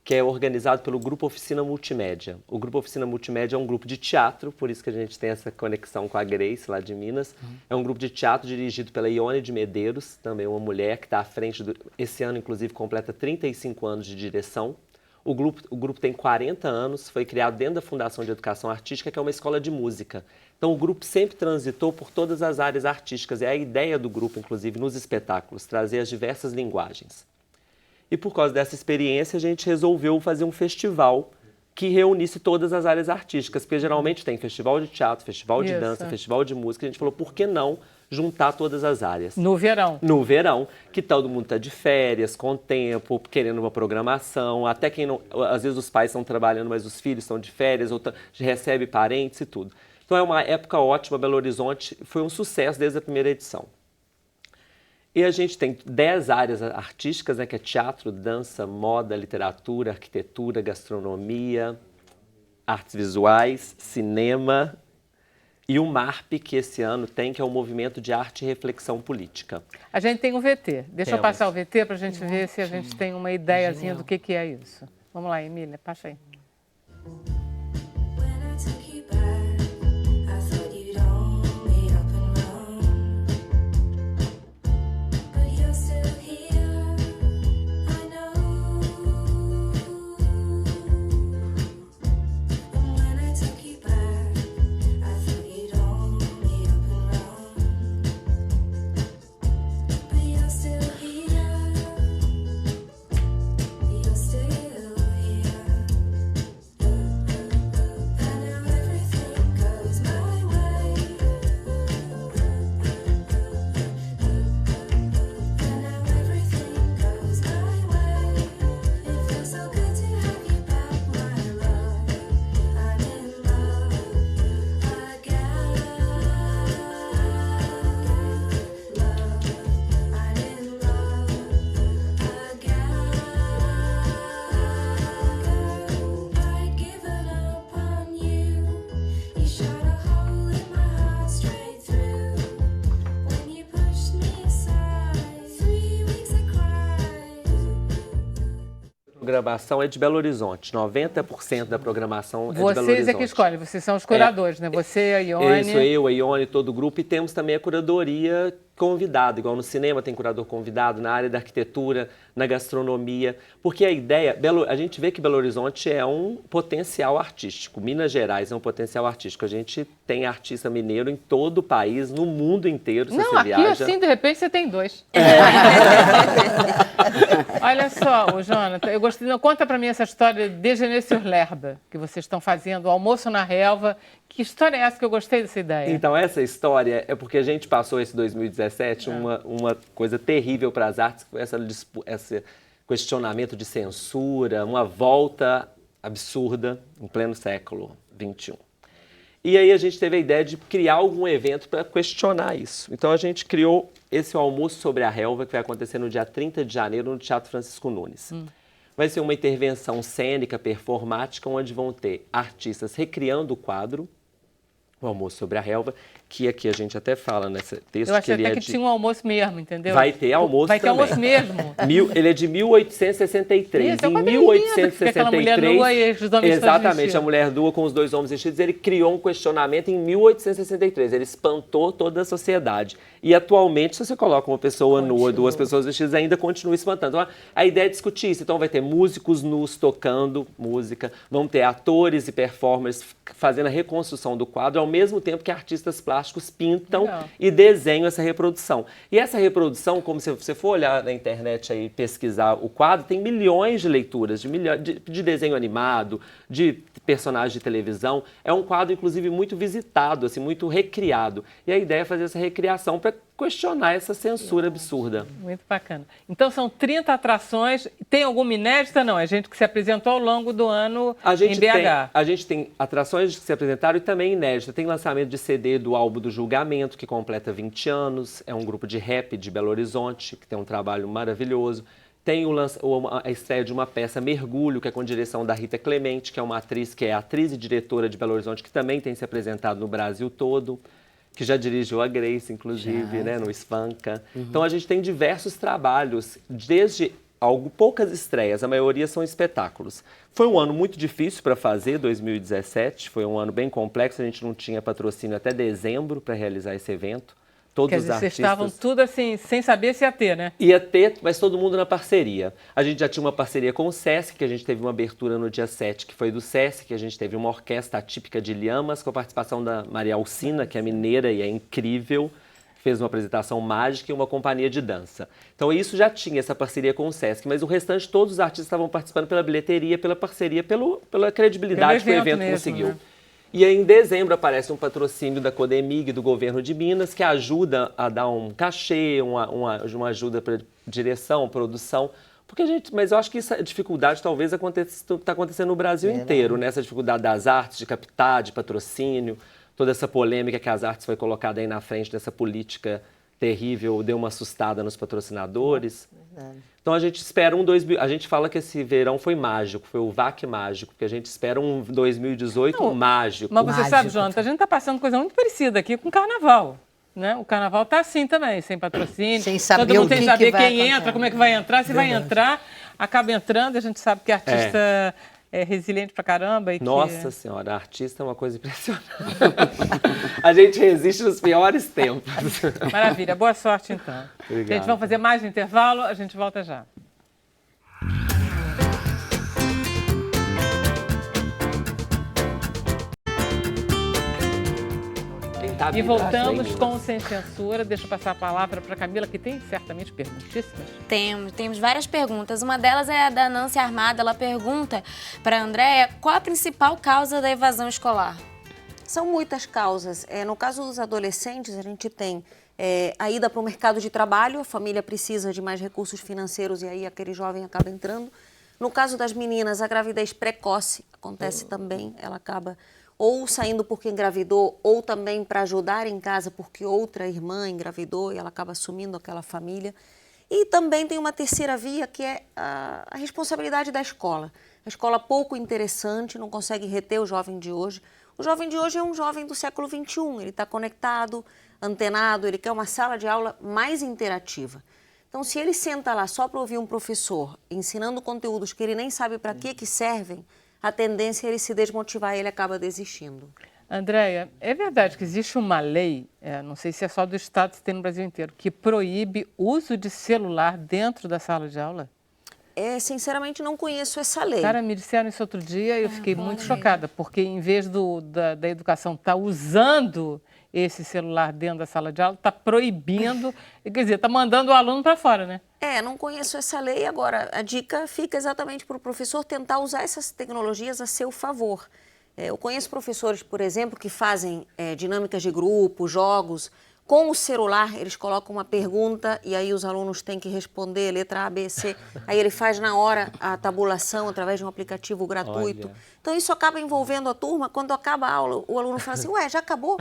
que é organizado pelo Grupo Oficina Multimédia. O Grupo Oficina Multimédia é um grupo de teatro, por isso que a gente tem essa conexão com a Grace, lá de Minas. É um grupo de teatro dirigido pela Ione de Medeiros, também uma mulher que está à frente, esse ano, inclusive, completa 35 anos de direção. O grupo tem 40 anos, foi criado dentro da Fundação de Educação Artística, que é uma escola de música. Então, o grupo sempre transitou por todas as áreas artísticas. É a ideia do grupo, inclusive, nos espetáculos, trazer as diversas linguagens. E por causa dessa experiência, a gente resolveu fazer um festival que reunisse todas as áreas artísticas, porque geralmente tem festival de teatro, festival de dança, festival de música. A gente falou, por que não juntar todas as áreas? No verão. No verão, que todo mundo está de férias, com tempo, querendo uma programação, até quem não... Às vezes os pais estão trabalhando, mas os filhos estão de férias, ou recebe parentes e tudo. Então é uma época ótima, Belo Horizonte foi um sucesso desde a primeira edição. E a gente tem 10 áreas artísticas, né, que é teatro, dança, moda, literatura, arquitetura, gastronomia, artes visuais, cinema e o MARP, que esse ano tem, que é o Movimento de Arte e Reflexão Política. A gente tem um VT. Deixa eu passar o VT para a gente ver se a gente tem uma ideiazinha do que é isso. Vamos lá, Emília, passa aí. programação é de Belo Horizonte. 90% da programação é de Belo Horizonte. Vocês é que escolhem, vocês são os curadores, né? Você, a Ione... Isso, eu, a Ione, todo o grupo. E temos também a curadoria convidado, igual no cinema tem curador convidado, na área da arquitetura, na gastronomia, porque a ideia, a gente vê que Belo Horizonte é um potencial artístico, Minas Gerais é um potencial artístico, a gente tem artista mineiro em todo o país, no mundo inteiro, se Não, você aqui viaja. assim, de repente, você tem 2. Olha só, ô Jonathan, eu gostei, conta pra mim essa história de Déjeuner-sur-l'Herbe, que vocês estão fazendo, o almoço na relva. Que história é essa que eu gostei dessa ideia? Então, essa história é porque a gente passou esse 2017 uma coisa terrível para as artes, esse questionamento de censura, uma volta absurda em pleno século XXI. E aí a gente teve a ideia de criar algum evento para questionar isso. Então a gente criou esse almoço sobre a relva, que vai acontecer no dia 30 de janeiro no Teatro Francisco Nunes. Vai ser uma intervenção cênica, performática, onde vão ter artistas recriando o quadro, o almoço sobre a relva, que aqui a gente até fala nesse texto. Eu achei que até ele que tinha um almoço mesmo, entendeu? Vai ter almoço Vai ter também. almoço mesmo. Ele é de 1863. Isso, é em uma 1863, aquela mulher nua e os homens exatamente, vestidos. a mulher nua com os 2 homens vestidos, ele criou um questionamento em 1863. Ele espantou toda a sociedade. E atualmente, se você coloca uma pessoa nua, 2 pessoas vestidas, ainda continua espantando. Então, a ideia é discutir isso. Então vai ter músicos nus tocando música, vão ter atores e performers fazendo a reconstrução do quadro, ao mesmo tempo que artistas plásticos pintam e desenham essa reprodução. E essa reprodução, como se você for olhar na internet aí, pesquisar o quadro, tem milhões de leituras, de desenho animado, de personagens de televisão. É um quadro, inclusive, muito visitado, assim, muito recriado. E a ideia é fazer essa recriação para questionar essa censura absurda. Muito bacana. Então são 30 atrações. Tem alguma inédita? Não, é gente que se apresentou ao longo do ano em BH. A gente tem atrações que se apresentaram e também inédita. Tem lançamento de CD do álbum do Julgamento, que completa 20 anos. É um grupo de rap de Belo Horizonte, que tem um trabalho maravilhoso. Tem a estreia de uma peça Mergulho, que é com direção da Rita Clemente, que é uma atriz, que é atriz e diretora de Belo Horizonte, que também tem se apresentado no Brasil todo, que já dirigiu a Grace, inclusive, né, no Espanca. Então a gente tem diversos trabalhos, desde poucas estreias, a maioria são espetáculos. Foi um ano muito difícil para fazer, 2017, foi um ano bem complexo, a gente não tinha patrocínio até dezembro para realizar esse evento. Todos Quer dizer, os artistas... vocês estavam tudo assim, sem saber se ia ter, né? Ia ter, mas todo mundo na parceria. A gente já tinha uma parceria com o Sesc, que a gente teve uma abertura no dia 7, que foi do Sesc, que a gente teve uma orquestra atípica de Lhamas, com a participação da Maria Alcina, que é mineira e é incrível, fez uma apresentação mágica e uma companhia de dança. Então isso já tinha essa parceria com o Sesc, mas o restante, todos os artistas estavam participando pela bilheteria, pela parceria, pela credibilidade que o evento mesmo, conseguiu. né? E aí, em dezembro, aparece um patrocínio da Codemig, do governo de Minas, que ajuda a dar um cachê, uma ajuda para direção, produção. Mas eu acho que essa dificuldade talvez está acontecendo no Brasil inteiro, né? Essa dificuldade das artes, de captar, de patrocínio, toda essa polêmica que as artes foi colocada aí na frente dessa política terrível, deu uma assustada nos patrocinadores. Então a gente espera a gente fala que esse verão foi mágico, foi o VAC mágico, porque a gente espera um 2018 mágico. Mas você sabe, Jonathan, a gente está passando coisa muito parecida aqui com o Carnaval. Né? O Carnaval está assim também, sem patrocínio. Sem saber todo mundo tem que saber vai quem entra, como é que vai entrar, se vai entrar, acaba entrando, a gente sabe que artista é resiliente pra caramba. Nossa Senhora, artista é uma coisa impressionante. A gente resiste nos piores tempos. Maravilha, boa sorte então. Obrigado. Gente, vamos fazer mais um intervalo, a gente volta já. E voltamos com o Sem Censura. Deixa eu passar a palavra para a Camila, que tem certamente perguntíssimas. Temos várias perguntas. Uma delas é a da Nancy Armada. Ela pergunta para a Andréia qual a principal causa da evasão escolar. São muitas causas. No caso dos adolescentes, a gente tem a ida para o mercado de trabalho, a família precisa de mais recursos financeiros e aí aquele jovem acaba entrando. No caso das meninas, a gravidez precoce acontece também, ela acaba ou saindo porque engravidou, ou também para ajudar em casa porque outra irmã engravidou e ela acaba assumindo aquela família. E também tem uma terceira via, que é a responsabilidade da escola. A escola pouco interessante, não consegue reter o jovem de hoje. O jovem de hoje é um jovem do século XXI, ele está conectado, antenado, ele quer uma sala de aula mais interativa. Então, se ele senta lá só para ouvir um professor ensinando conteúdos que ele nem sabe para que servem, a tendência é ele se desmotivar e ele acaba desistindo. Andréia, é verdade que existe uma lei, não sei se é só do Estado, se tem no Brasil inteiro, que proíbe uso de celular dentro da sala de aula? Sinceramente, não conheço essa lei. Cara, me disseram isso outro dia e eu fiquei muito chocada, porque em vez da educação estar usando esse celular dentro da sala de aula, está proibindo, quer dizer, está mandando o aluno para fora, né? Não conheço essa lei. Agora, a dica fica exatamente para o professor tentar usar essas tecnologias a seu favor. Eu conheço professores, por exemplo, que fazem dinâmicas de grupo, jogos. Com o celular, eles colocam uma pergunta e aí os alunos têm que responder, letra A, B, C. Aí ele faz na hora a tabulação através de um aplicativo gratuito. Olha. Então, isso acaba envolvendo a turma. Quando acaba a aula, o aluno fala assim, ué, já acabou?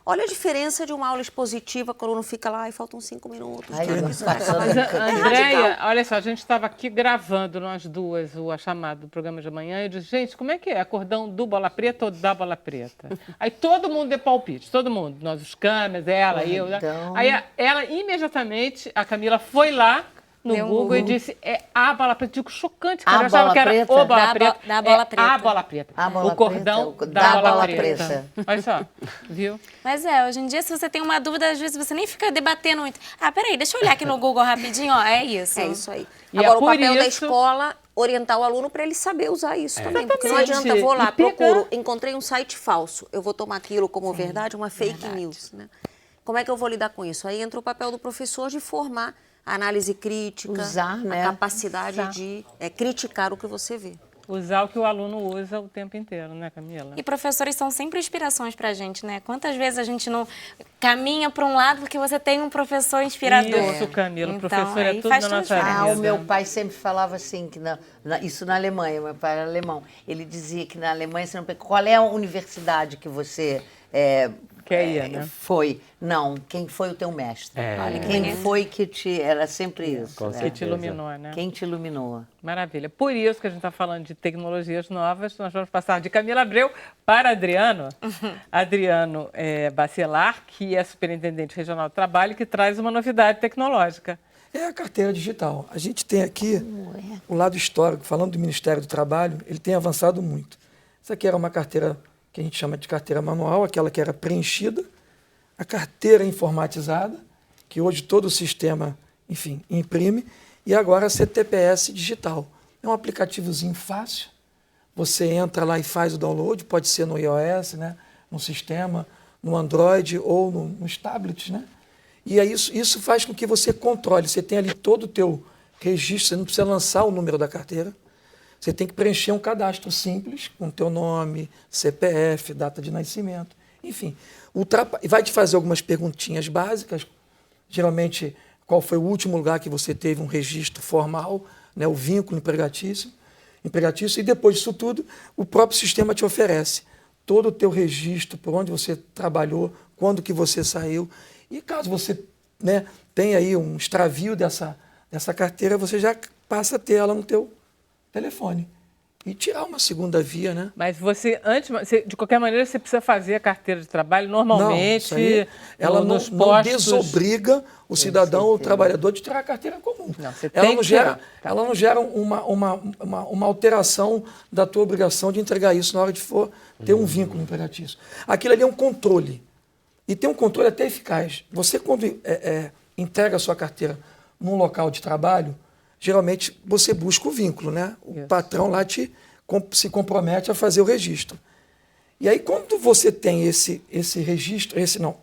Olha a diferença de uma aula expositiva, que o aluno fica lá e faltam 5 minutos. Ai, Claro que isso vai acabar. Andréia, olha só, a gente estava aqui gravando, nós duas, a chamada do programa de amanhã, e eu disse, gente, como é que é? Acordão do Bola Preta ou da Bola Preta? Aí todo mundo deu palpite, todo mundo. Nós, os câmeras, ela, eu. Então... Aí ela, imediatamente, a Camila foi lá no Google e disse, a Bola Preta. Digo, chocante, cara. Eu achava que era o Bola Preta. Da Bola Preta. A Bola Preta. A Bola O cordão Preta, da Bola Bola Preta. Preta. Olha só, viu? Mas hoje em dia, se você tem uma dúvida, às vezes você nem fica debatendo muito. Peraí, deixa eu olhar aqui no Google rapidinho, ó, é isso. É isso aí. E Agora, é o papel da isso- escola, orientar o aluno para ele saber usar isso também. Porque não Exatamente. adianta, vou lá, E pegar- procuro, encontrei um site falso, eu vou tomar aquilo como verdade, uma fake news, né? Como é que eu vou lidar com isso? Aí entra o papel do professor de formar a análise crítica, Usar, né? a capacidade de criticar o que você vê. Usar o que o aluno usa o tempo inteiro, né, Camila? E professores são sempre inspirações pra gente, né? Quantas vezes a gente não caminha para um lado porque você tem um professor inspirador. Isso, Camila, o Então, professor é aí tudo faz na toda a nossa diferença. vida. O meu pai sempre falava assim, que isso na Alemanha, meu pai era alemão. Ele dizia que na Alemanha, você não, qual é a universidade que você Quer ir, né? foi? Não, quem foi o teu mestre? Olha que Quem bonito. foi que te... Era sempre isso. Com né? Que te iluminou, né? Quem te iluminou? Maravilha. Por isso que a gente está falando de tecnologias novas, nós vamos passar de Camila Abreu para Adriano. Adriano Bacelar, que é superintendente regional do trabalho, que traz uma novidade tecnológica. É a carteira digital. A gente tem aqui o lado histórico, falando do Ministério do Trabalho, ele tem avançado muito. Essa aqui era uma carteira que a gente chama de carteira manual, aquela que era preenchida, a carteira informatizada, que hoje todo o sistema, enfim, imprime, e agora a CTPS digital. É um aplicativozinho fácil, você entra lá e faz o download, pode ser no iOS, né, no sistema, no Android ou nos tablets, né? E aí isso faz com que você controle, você tem ali todo o teu registro, você não precisa lançar o número da carteira, você tem que preencher um cadastro simples, com o teu nome, CPF, data de nascimento, enfim. Vai te fazer algumas perguntinhas básicas, geralmente qual foi o último lugar que você teve um registro formal, né, o vínculo empregatício, e depois disso tudo, o próprio sistema te oferece todo o teu registro, por onde você trabalhou, quando que você saiu, e caso você, né, tenha aí um extravio dessa carteira, você já passa a ter ela no teu telefone. E tirar uma segunda via, né? Mas de qualquer maneira, você precisa fazer a carteira de trabalho normalmente. Não, isso aí, ela nos não postos. desobriga o cidadão, o trabalhador, de tirar a carteira comum. Não, você ela tem não que gera, tirar. Tá. ela não gera uma alteração da tua obrigação de entregar isso na hora de for ter um vínculo empregatício. Aquilo ali é um controle. E tem um controle até eficaz. Você, quando entrega a sua carteira num local de trabalho, geralmente você busca o vínculo, né? O patrão lá se compromete a fazer o registro. E aí, quando você tem esse registro,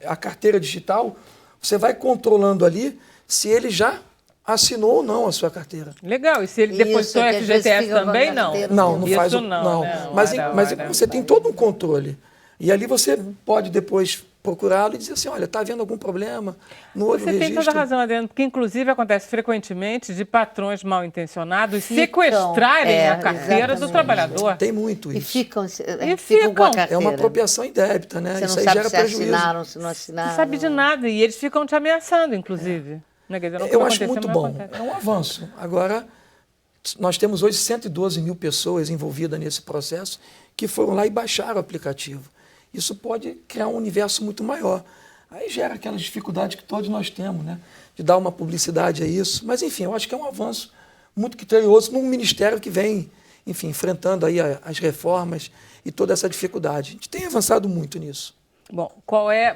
a carteira digital, você vai controlando ali se ele já assinou ou não a sua carteira. Legal. E se ele depositou que às vezes FGTS fica com a também, não? carteira. Não faz Isso o... não, Não. né? Mas Ora. você tem todo um controle. E ali você pode depois procurá-lo e dizer assim, olha, está havendo algum problema no Você registro? tem toda a razão, Adriano, porque inclusive acontece frequentemente de patrões mal intencionados sequestrarem a carteira do exatamente. trabalhador. Tem muito E isso. ficam com a ficam. carteira. É uma apropriação indébita, né? Você Isso não aí sabe gera se prejuízo. assinaram, se não assinaram. Não sabe de nada e eles ficam te ameaçando, inclusive. Né? Quer dizer, não Eu vai acho acontecer, muito mas bom. acontece. É um avanço. Agora, nós temos hoje 112 mil pessoas envolvidas nesse processo que foram lá e baixaram o aplicativo. Isso pode criar um universo muito maior. Aí gera aquelas dificuldades que todos nós temos, né? De dar uma publicidade a isso. Mas, enfim, eu acho que é um avanço muito criterioso num ministério que vem, enfim, enfrentando aí as reformas e toda essa dificuldade. A gente tem avançado muito nisso. Bom,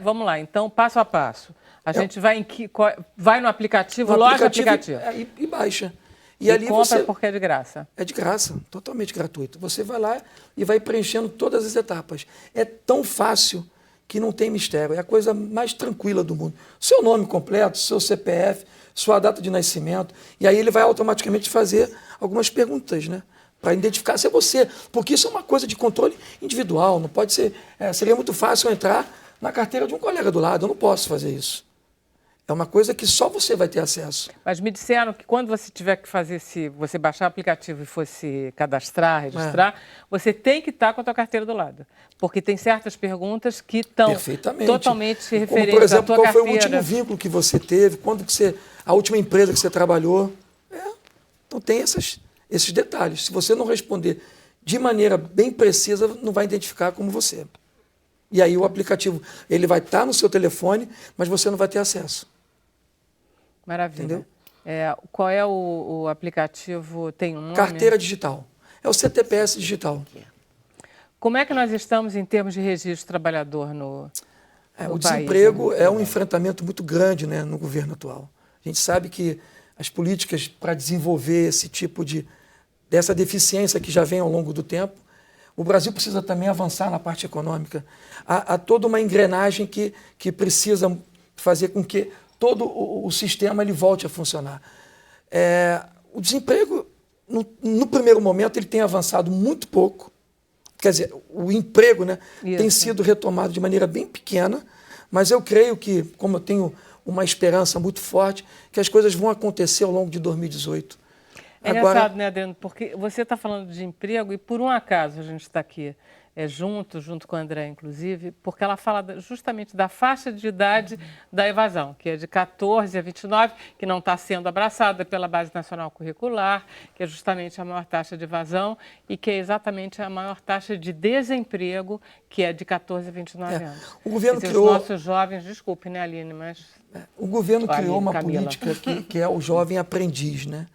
vamos lá, então, passo a passo. A gente vai no aplicativo, loja aplicativo. E baixa. E ali compra porque é de graça. É de graça, totalmente gratuito. Você vai lá e vai preenchendo todas as etapas. É tão fácil que não tem mistério. É a coisa mais tranquila do mundo. Seu nome completo, seu CPF, sua data de nascimento. E aí ele vai automaticamente fazer algumas perguntas, né? Para identificar se é você. Porque isso é uma coisa de controle individual. Não pode ser. Seria muito fácil eu entrar na carteira de um colega do lado. Eu não posso fazer isso. É uma coisa que só você vai ter acesso. Mas me disseram que quando você tiver que fazer, se você baixar o aplicativo e for se cadastrar, registrar, você tem que estar com a tua carteira do lado. Porque tem certas perguntas que estão totalmente referentes por exemplo, à tua qual carteira. Foi o último vínculo que você teve, a última empresa que você trabalhou. Então tem esses detalhes. Se você não responder de maneira bem precisa, não vai identificar como você. E aí o aplicativo ele vai estar no seu telefone, mas você não vai ter acesso. Maravilha. Entendeu? Qual é o aplicativo? Tem um nome? Carteira digital. É o CTPS digital. Como é que nós estamos em termos de registro trabalhador no o país, desemprego né? É um enfrentamento muito grande, né, no governo atual. A gente sabe que as políticas para desenvolver esse tipo dessa deficiência que já vem ao longo do tempo, o Brasil precisa também avançar na parte econômica. Há toda uma engrenagem que precisa fazer com que todo o sistema ele volte a funcionar. O desemprego, no primeiro momento, ele tem avançado muito pouco. Quer dizer, o emprego, né, tem sido retomado de maneira bem pequena, mas eu creio que, como eu tenho uma esperança muito forte, que as coisas vão acontecer ao longo de 2018. É engraçado, né, Adriano, porque você está falando de emprego e, por um acaso, a gente está aqui junto com a André, inclusive, porque ela fala justamente da faixa de idade da evasão, que é de 14 a 29, que não está sendo abraçada pela Base Nacional Curricular, que é justamente a maior taxa de evasão e que é exatamente a maior taxa de desemprego, que é de 14 a 29 anos. O governo criou... Os nossos jovens, desculpe, né, Aline, mas... O governo criou uma política que é o jovem aprendiz, né?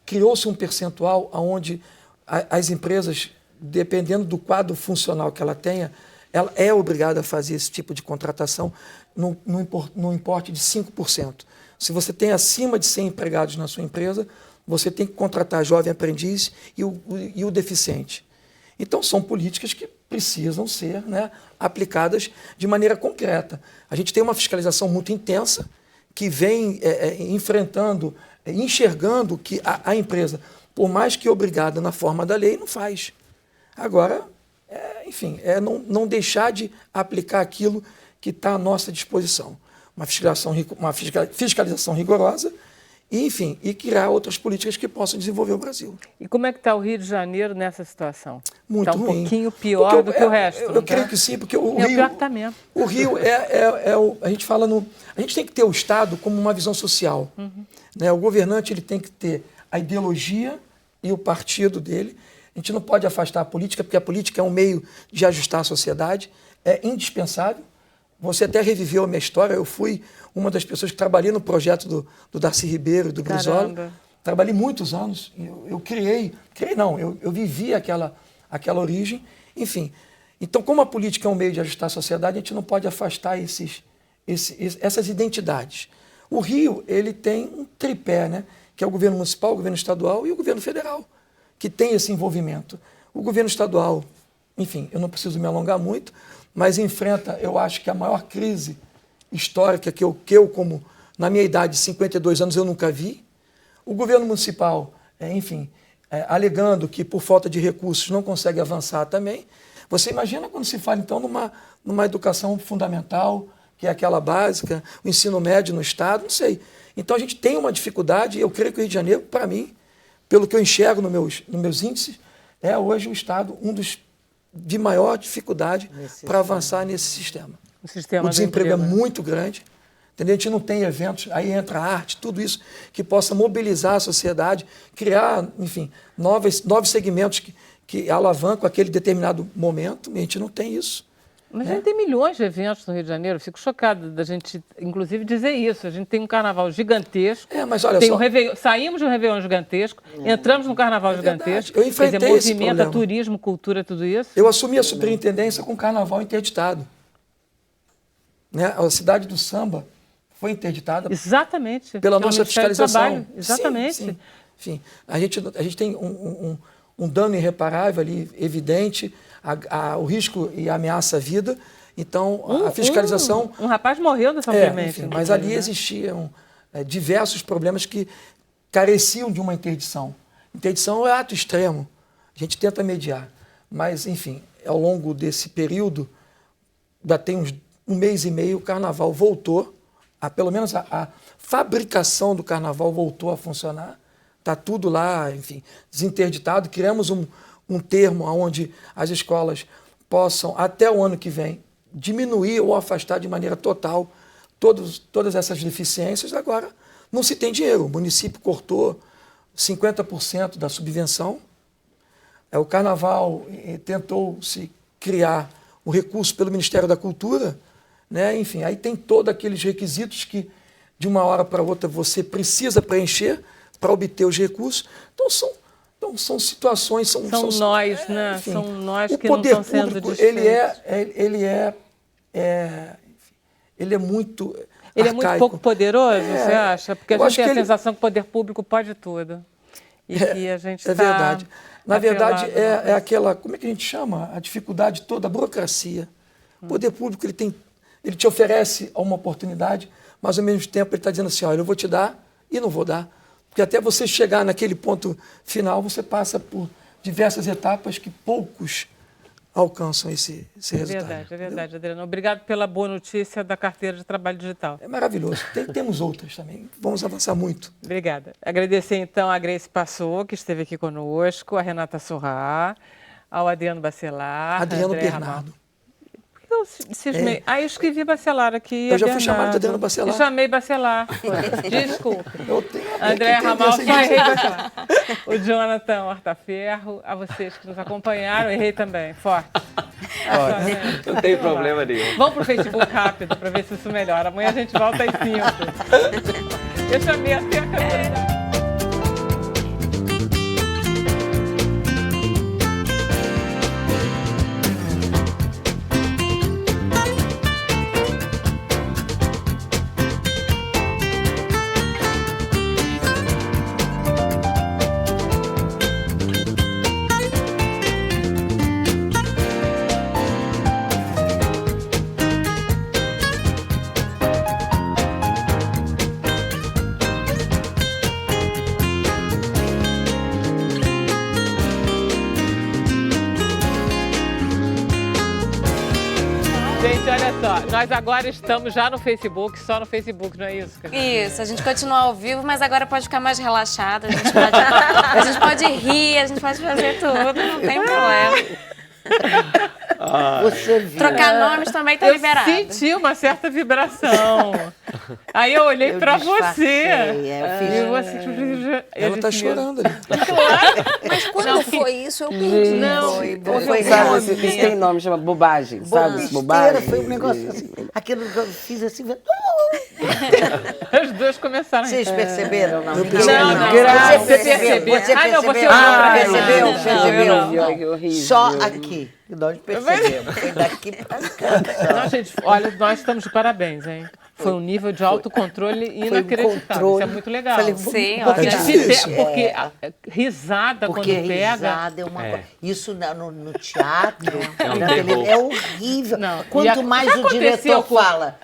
Criou-se um percentual onde as empresas, dependendo do quadro funcional que ela tenha, ela é obrigada a fazer esse tipo de contratação no importe de 5%. Se você tem acima de 100 empregados na sua empresa, você tem que contratar jovem aprendiz e o deficiente. Então, são políticas que precisam ser, né, aplicadas de maneira concreta. A gente tem uma fiscalização muito intensa que vem enxergando que a empresa, por mais que obrigada na forma da lei, não faz. Agora, não deixar de aplicar aquilo que está à nossa disposição. Uma fiscalização rigorosa e criar outras políticas que possam desenvolver o Brasil. E como é que está o Rio de Janeiro nessa situação? Muito ruim. Está um pouquinho pior do que o resto. Eu creio que sim, porque o Rio... pior que está mesmo. O Rio a gente fala a gente tem que ter o Estado como uma visão social. Né? O governante ele tem que ter a ideologia e o partido dele. A gente não pode afastar a política, porque a política é um meio de ajustar a sociedade. É indispensável. Você até reviveu a minha história. Eu fui uma das pessoas que trabalhei no projeto do Darcy Ribeiro e do Brizola. Trabalhei muitos anos. Eu vivi aquela origem. Enfim, então, como a política é um meio de ajustar a sociedade, a gente não pode afastar essas identidades. O Rio ele tem um tripé, né, que é o governo municipal, o governo estadual e o governo federal, que tem esse envolvimento. O governo estadual, enfim, eu não preciso me alongar muito, mas enfrenta, eu acho que a maior crise histórica que eu como, na minha idade de 52 anos, eu nunca vi. O governo municipal, alegando que por falta de recursos não consegue avançar também. Você imagina quando se fala, então, numa educação fundamental, que é aquela básica, o ensino médio no Estado, não sei. Então, a gente tem uma dificuldade, eu creio que o Rio de Janeiro, para mim, pelo que eu enxergo nos meus índices, é hoje o Estado um dos de maior dificuldade para avançar nesse sistema. O desemprego é muito grande, entendeu? A gente não tem eventos, aí entra a arte, tudo isso que possa mobilizar a sociedade, criar, enfim, novos segmentos que alavancam aquele determinado momento, e a gente não tem isso. Mas a gente tem milhões de eventos no Rio de Janeiro. Eu fico chocada da gente, inclusive, dizer isso. A gente tem um carnaval gigantesco. Mas olha tem só. Saímos de um Réveillon gigantesco, entramos num carnaval gigantesco. Eu enfrentei quer dizer, esse movimenta problema. turismo, cultura, tudo isso. Eu assumi a superintendência com o carnaval interditado. Né? A cidade do samba foi interditada Exatamente. pela Que é o nossa Ministério do fiscalização. Trabalho. Exatamente. Sim. Enfim, a gente tem um dano irreparável ali, evidente, o risco e a ameaça à vida. Então, a fiscalização... Um rapaz morreu dessa fremente. Enfim, mas ali existiam diversos problemas que careciam de uma interdição. Interdição é ato extremo. A gente tenta mediar. Mas, enfim, ao longo desse período, já tem uns 1 mês e meio, o carnaval voltou, pelo menos a fabricação do carnaval voltou a funcionar. Está tudo lá, enfim, desinterditado. Criamos um termo onde as escolas possam, até o ano que vem, diminuir ou afastar de maneira total todas essas deficiências. Agora, não se tem dinheiro. O município cortou 50% da subvenção. O Carnaval tentou se criar o recurso pelo Ministério da Cultura, né? Enfim, aí tem todos aqueles requisitos que, de uma hora para outra, você precisa preencher para obter os recursos. Então, são situações... São nós, né? Enfim, são nós que o poder não estão sendo público, desfeitos. ele é muito Ele arcaico. é muito pouco poderoso, você acha? Porque a eu gente acho tem a que ele- sensação que o poder público pode tudo. E que a gente É está verdade. Na verdade, atrelado. é aquela, como é que a gente chama? A dificuldade toda, a burocracia. O poder público, ele te oferece uma oportunidade, mas ao mesmo tempo ele está dizendo assim, olha, eu vou te dar e não vou dar. Porque até você chegar naquele ponto final, você passa por diversas etapas que poucos alcançam esse resultado. É verdade, Adriano. Obrigado pela boa notícia da carteira de trabalho digital. É maravilhoso. Temos outras também. Vamos avançar muito. Obrigada. Agradecer, então, a Grace Passou, que esteve aqui conosco, a Renata Sorrá, ao Adriano Bacelar, Adriano André Bernardo. Ramal. Eu cismei. Eu escrevi Bacelar aqui. Eu já fui chamado de Adriano Bacelar. Eu chamei Bacelar. Desculpe. Eu tenho André que entender Ramal, essa só errei Bacelar. O Jonathan Hortaferro, a vocês que nos acompanharam, errei também. Forte. Não tem problema nenhum. Vamos pro Facebook rápido para ver se isso melhora. Amanhã a gente volta às 5. Eu chamei até a câmera. Gente, olha só, nós agora estamos já no Facebook, só no Facebook, não é isso? Isso, a gente continua ao vivo, mas agora pode ficar mais relaxado, a gente pode rir, a gente pode fazer tudo, não tem problema. Você viu. Trocar nomes também está liberado. Eu senti uma certa vibração. Aí eu olhei para você. Eu fiz. Ela está chorando ali. Mas quando foi isso, eu perdi. Não, Foi Sabe, isso tem nome, chama bobagem, sabe? Besteira, Bobagem. foi um negócio assim. Aquilo que eu fiz assim. As duas começaram. Vocês perceberam? Não, percebi. Não, Você você percebeu? percebeu. Você Ah, não, você percebeu? olhou pra mim. Percebeu? Não, Percebeu? Ai, que horrível. Só aqui. Nós percebemos. Foi daqui pra cá. Não, gente, olha, nós estamos de parabéns, hein? Foi um nível de autocontrole inacreditável. controle. Isso é muito legal. Falei, Sim, porque olha. é difícil. Porque risada Porque quando pega. risada é uma coisa. Isso no teatro, É um na terror. televisão, é horrível. Não, Quanto e mais já o aconteceu diretor com- fala.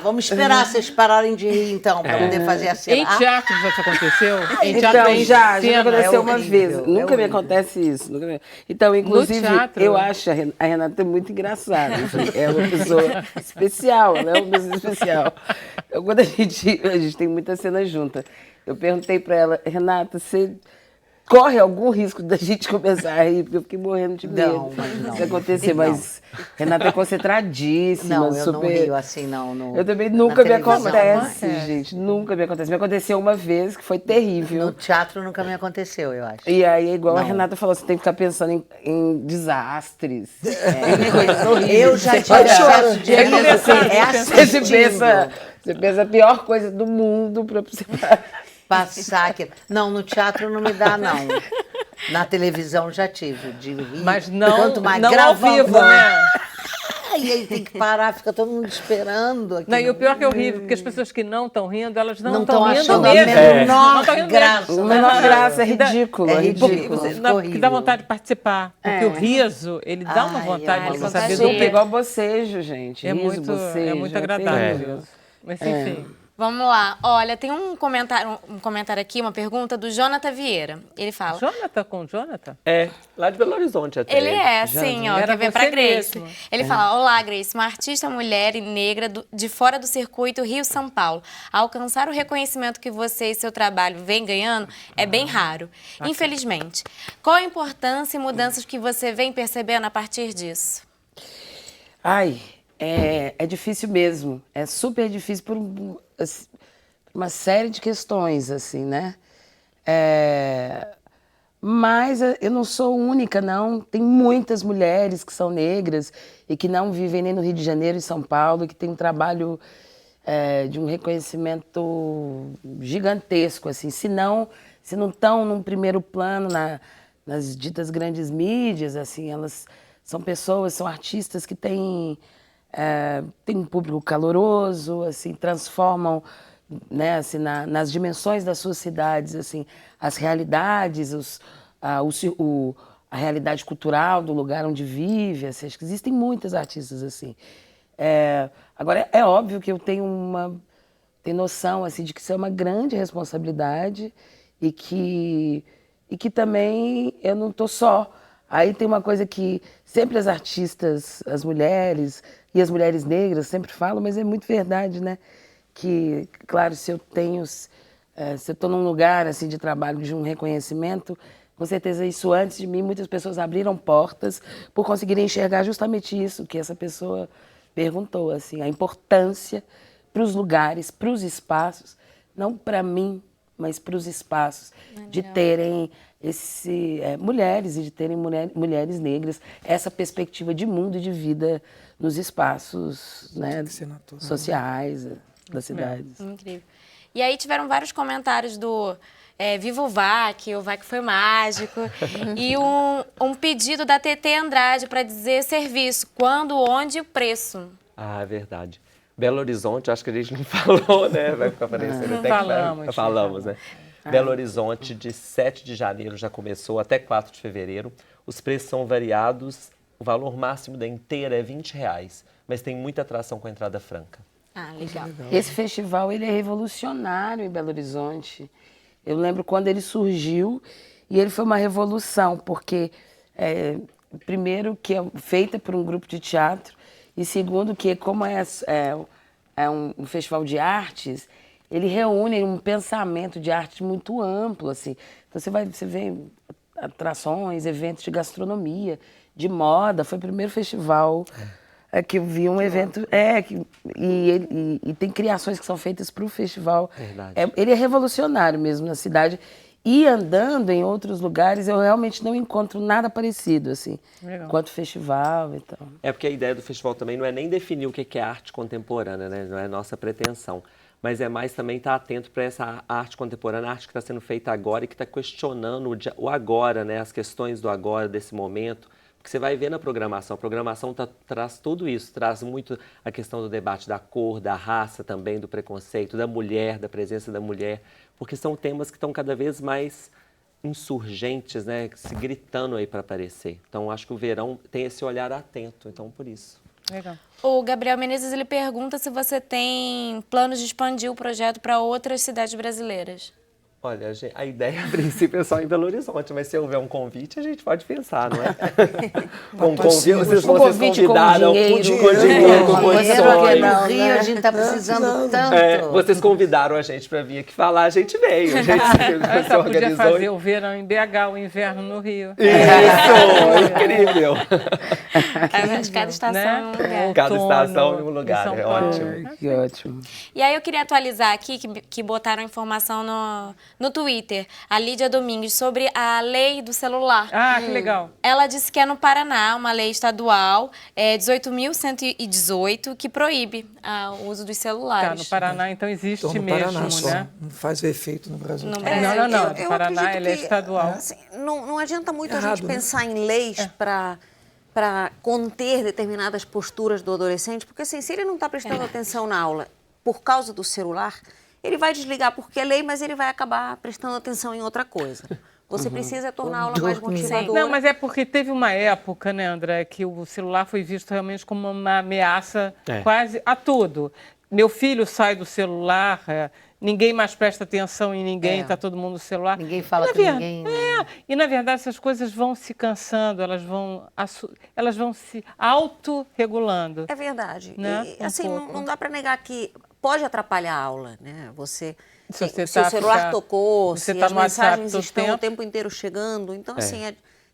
Vamos esperar vocês pararem de rir, então, para poder fazer a cena. Em teatro já te aconteceu? Em teatro Então, tem já cena. aconteceu uma horrível, vez. é Nunca me horrível. acontece isso. Então, inclusive, teatro? eu acho a Renata muito engraçada. Assim, é uma pessoa especial, né? Uma pessoa especial. Então, quando a gente tem muita cena junta, eu perguntei para ela, Renata, você corre algum risco da gente começar a rir? Porque eu fiquei morrendo de medo Não, mas não. se acontecer, Não. mas Renata é concentradíssima, Não, eu super... não rio assim, não. Eu também nunca me televisão. acontece, Não, gente. Nunca me acontece. Me aconteceu uma vez que foi terrível. No teatro nunca me aconteceu, eu acho. E aí, igual a Não. Renata falou, você tem que ficar pensando em desastres, em coisas horríveis. Eu já Você tive pode- excesso de É riso, assim, assistindo. você pensa a pior coisa do mundo pra você Passar aqui. Não, no teatro não me dá, não. Na televisão já tive, de rir. Mas não, Quanto mais não ao gravando, vivo, né? E aí tem que parar, fica todo mundo esperando. Aqui Não, e o pior que é horrível, porque as pessoas que não estão rindo, elas não Não estão tão rindo achando a mesmo. menor Não tão rindo graça. mesmo. A menor graça é E dá- ridículo. é É ridículo. ridículo. Porque, ficou porque dá horrível. vontade de participar. Porque o riso, ele dá uma Ai, vontade ai, de ele saber do Super que igual bocejo, gente. é Riso, muito, bocejo, muito agradável. terrível. Isso. Mas enfim. Vamos lá. Olha, tem um comentário aqui, uma pergunta do Jonathan Vieira. Ele fala... Jonathan com Jonathan? É, lá de Belo Horizonte até. Ele é, sim, ó, Era quer ver pra você Grace. mesmo. Ele fala, olá, Grace, uma artista mulher e negra de fora do circuito Rio-São Paulo. Alcançar o reconhecimento que você e seu trabalho vem ganhando é bem raro, infelizmente. Qual a importância e mudanças que você vem percebendo a partir disso? Ai, é difícil mesmo. É super difícil por uma série de questões, assim, né? Mas eu não sou única, não. Tem muitas mulheres que são negras e que não vivem nem no Rio de Janeiro e São Paulo, que têm um trabalho de um reconhecimento gigantesco, assim. Se não estão num primeiro plano nas ditas grandes mídias, assim, elas são pessoas, são artistas que têm um público caloroso, assim, transformam, né, assim, nas dimensões das suas cidades, assim, as realidades, a realidade cultural do lugar onde vive. Assim, acho que existem muitas artistas assim. Agora, é óbvio que eu tenho noção assim, de que isso é uma grande responsabilidade e que também eu não estou só. Aí tem uma coisa que sempre as artistas, as mulheres e as mulheres negras sempre falam, mas é muito verdade, né? Que, claro, se eu estou num lugar assim de trabalho, de um reconhecimento, com certeza isso antes de mim, muitas pessoas abriram portas por conseguirem enxergar justamente isso que essa pessoa perguntou, assim, a importância para os lugares, para os espaços, não para mim, mas para os espaços, de terem mulheres e de terem mulheres negras, essa perspectiva de mundo e de vida nos espaços, né, sociais das cidades. Incrível. E aí tiveram vários comentários do Viva o VAC foi mágico, e um pedido da TT Andrade para dizer serviço, quando, onde e o preço. Ah, é verdade. Belo Horizonte, acho que a gente não falou, né? Vai ficar aparecendo até que falamos, né? Belo Horizonte, de 7 de janeiro já começou, até 4 de fevereiro. Os preços são variados, o valor máximo da inteira é R$20, mas tem muita atração com a entrada franca. Ah, legal. Esse festival ele é revolucionário em Belo Horizonte. Eu lembro quando ele surgiu e ele foi uma revolução, porque, primeiro, que é feita por um grupo de teatro, e segundo, que como é um festival de artes, ele reúne um pensamento de arte muito amplo, assim. Então você vê atrações, eventos de gastronomia, de moda. Foi o primeiro festival que eu vi um evento. E tem criações que são feitas para o festival. Verdade. Ele é revolucionário mesmo na cidade. E andando em outros lugares, eu realmente não encontro nada parecido, assim, quanto festival e tal. É porque a ideia do festival também não é nem definir o que é arte contemporânea, né? Não é nossa pretensão. Mas é mais também estar atento para essa arte contemporânea, a arte que está sendo feita agora e que está questionando o agora, né? As questões do agora, desse momento. Porque você vai ver na programação, a programação traz tudo isso, traz muito a questão do debate da cor, da raça também, do preconceito, da mulher, da presença da mulher, porque são temas que estão cada vez mais insurgentes, né, se gritando aí para aparecer. Então, acho que o verão tem esse olhar atento, então por isso. Legal. O Gabriel Menezes, ele pergunta se você tem planos de expandir o projeto para outras cidades brasileiras. Olha, a ideia a princípio é só em Belo Horizonte, mas se houver um convite, a gente pode pensar, não é? Com convite, vocês convidaram com dinheiro, com condições. No Rio, a gente está precisando tanto. Vocês convidaram a gente para vir aqui falar, a gente veio. A gente se organizou. Podia fazer o verão em BH, o inverno no Rio. Isso, incrível. Mas cada estação é um lugar. Cada estação em um lugar, é ótimo. Que ótimo. E aí eu queria atualizar aqui, que botaram informação no Twitter, a Lídia Domingues, sobre a lei do celular. Ah, que legal. Ela disse que é no Paraná, uma lei estadual, 18.118, que proíbe o uso dos celulares. Tá, no Paraná, então existe Então, no mesmo, Paraná só, né? não faz o efeito no Brasil. No todo. Brasil. Não. Eu No Paraná, acredito ele é que, estadual. assim, não adianta muito a Errado, gente né? pensar em leis para conter determinadas posturas do adolescente, porque assim, se ele não está prestando atenção na aula por causa do celular, ele vai desligar porque é lei, mas ele vai acabar prestando atenção em outra coisa. Você precisa tornar a aula mais motivadora. Não, mas é porque teve uma época, né, André, que o celular foi visto realmente como uma ameaça quase a tudo. Meu filho sai do celular, ninguém mais presta atenção em ninguém, está todo mundo no celular. Ninguém fala com ninguém. E, na verdade, essas coisas vão se cansando, elas vão se autorregulando. É verdade. Né? E, assim, não dá para negar que pode atrapalhar a aula, né? Se o tá celular tocou, você se tá as no WhatsApp mensagens todo estão o tempo inteiro chegando. Então, assim,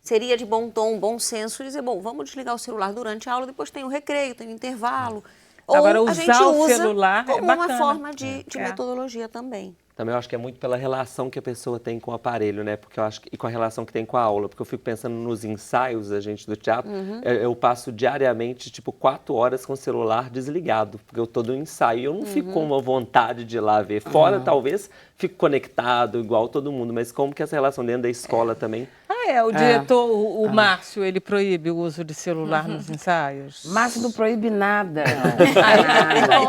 seria de bom tom, bom senso dizer, bom, vamos desligar o celular durante a aula, depois tem o recreio, tem o intervalo. Agora, Ou a usar gente o usa celular como é uma bacana. forma de metodologia também. Também eu acho que é muito pela relação que a pessoa tem com o aparelho, né? Porque eu acho e com a relação que tem com a aula. Porque eu fico pensando nos ensaios, a gente do teatro, eu passo diariamente, tipo, 4 horas com o celular desligado. Porque eu tô no ensaio e eu não fico com uma vontade de ir lá ver. Fora, talvez, fico conectado, igual todo mundo. Mas como que essa relação dentro da escola também... O diretor, o Márcio, ele proíbe o uso de celular nos ensaios? Márcio não proíbe nada.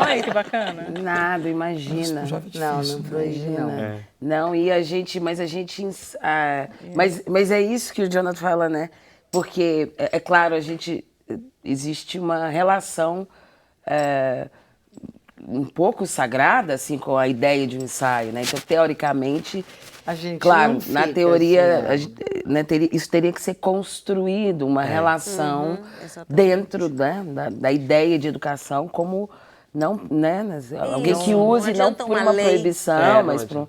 Olha que bacana. Nada, imagina. Não proíbe, não. Não, e a gente, mas é isso que o Jonathan fala, né? Porque, é claro, existe uma relação um pouco sagrada, assim, com a ideia de um ensaio, né? Então, teoricamente, A gente claro, não fica na teoria, assim, isso teria que ser construído, uma relação dentro da ideia de educação, como não, né? Alguém que use não por uma proibição, mas por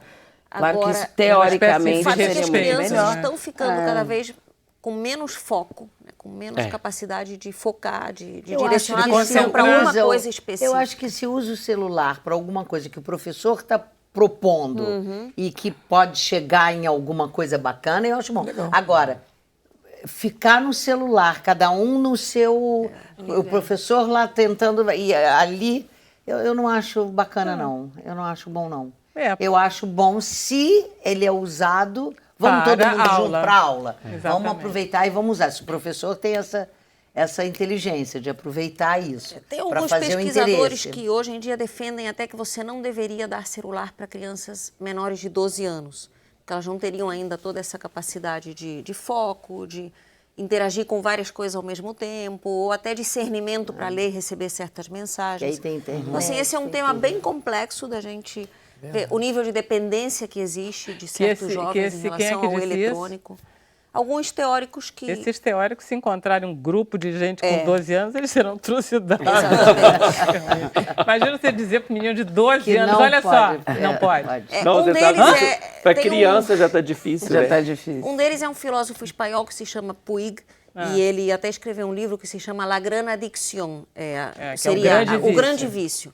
claro que isso teoricamente As seria muito crianças melhor. estão ficando cada vez com menos foco, né? Com menos capacidade de focar, de direcionar a atenção para uma coisa específica. Eu acho que se usa o celular para alguma coisa que o professor está propondo e que pode chegar em alguma coisa bacana, eu acho bom. Legal. Agora, ficar no celular, cada um no seu... o professor lá tentando... E ali, eu não acho bacana, não. Eu não acho bom, não. Eu acho bom se ele é usado... Vamos todo mundo junto para a aula. Vamos aproveitar e vamos usar. Se o professor tem essa inteligência de aproveitar isso Tem para alguns fazer o pesquisadores interesse. que hoje em dia defendem até que você não deveria dar celular para crianças menores de 12 anos, porque elas não teriam ainda toda essa capacidade de foco, de interagir com várias coisas ao mesmo tempo, ou até discernimento para ler e receber certas mensagens. Que aí tem internet, Então, assim, esse é um tema bem complexo da gente ver o nível de dependência que existe de certos jovens em relação ao eletrônico. Alguns teóricos que... Esses teóricos, se encontrarem um grupo de gente com 12 anos, eles serão trucidados. Imagina você dizer para um menino de 12 anos, olha só, não pode. Não, para criança já está difícil, Já né? está difícil. Um deles é um filósofo espanhol que se chama Puig, e ele até escreveu um livro que se chama La Gran Adicción, seria o grande vício.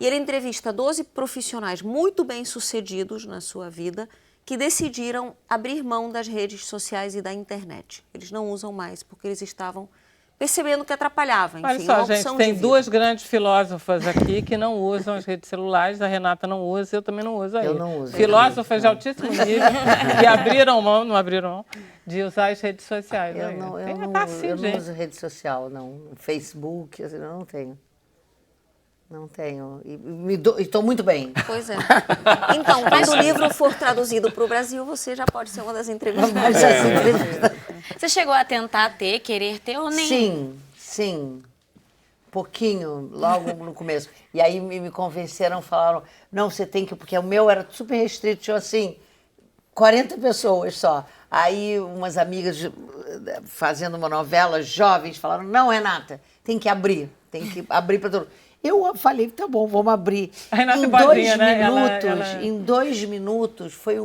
E ele entrevista 12 profissionais muito bem-sucedidos na sua vida que decidiram abrir mão das redes sociais e da internet. Eles não usam mais, porque eles estavam percebendo que atrapalhava. Enfim, olha só, gente, tem duas grandes filósofas aqui que não usam as redes celulares. A Renata não usa, eu também não uso aí. Eu não uso. Filósofas de altíssimo nível que abriram mão, não abriram mão, de usar as redes sociais. Eu não uso rede social, não. Facebook, assim, eu não tenho. Não tenho. E estou muito bem. Pois é. Então, quando o livro for traduzido para o Brasil, você já pode ser uma das entrevistadas. Você chegou a tentar querer ter ou nem? Sim. Pouquinho, logo no começo. E aí me convenceram, falaram, não, você tem que... Porque o meu era super restrito, assim, 40 pessoas só. Aí umas amigas fazendo uma novela, jovens, falaram, não, Renata, tem que abrir para todo mundo. Eu falei, tá bom, vamos abrir. A Renata em boazinha, 2 né? minutos, em 2 minutos foi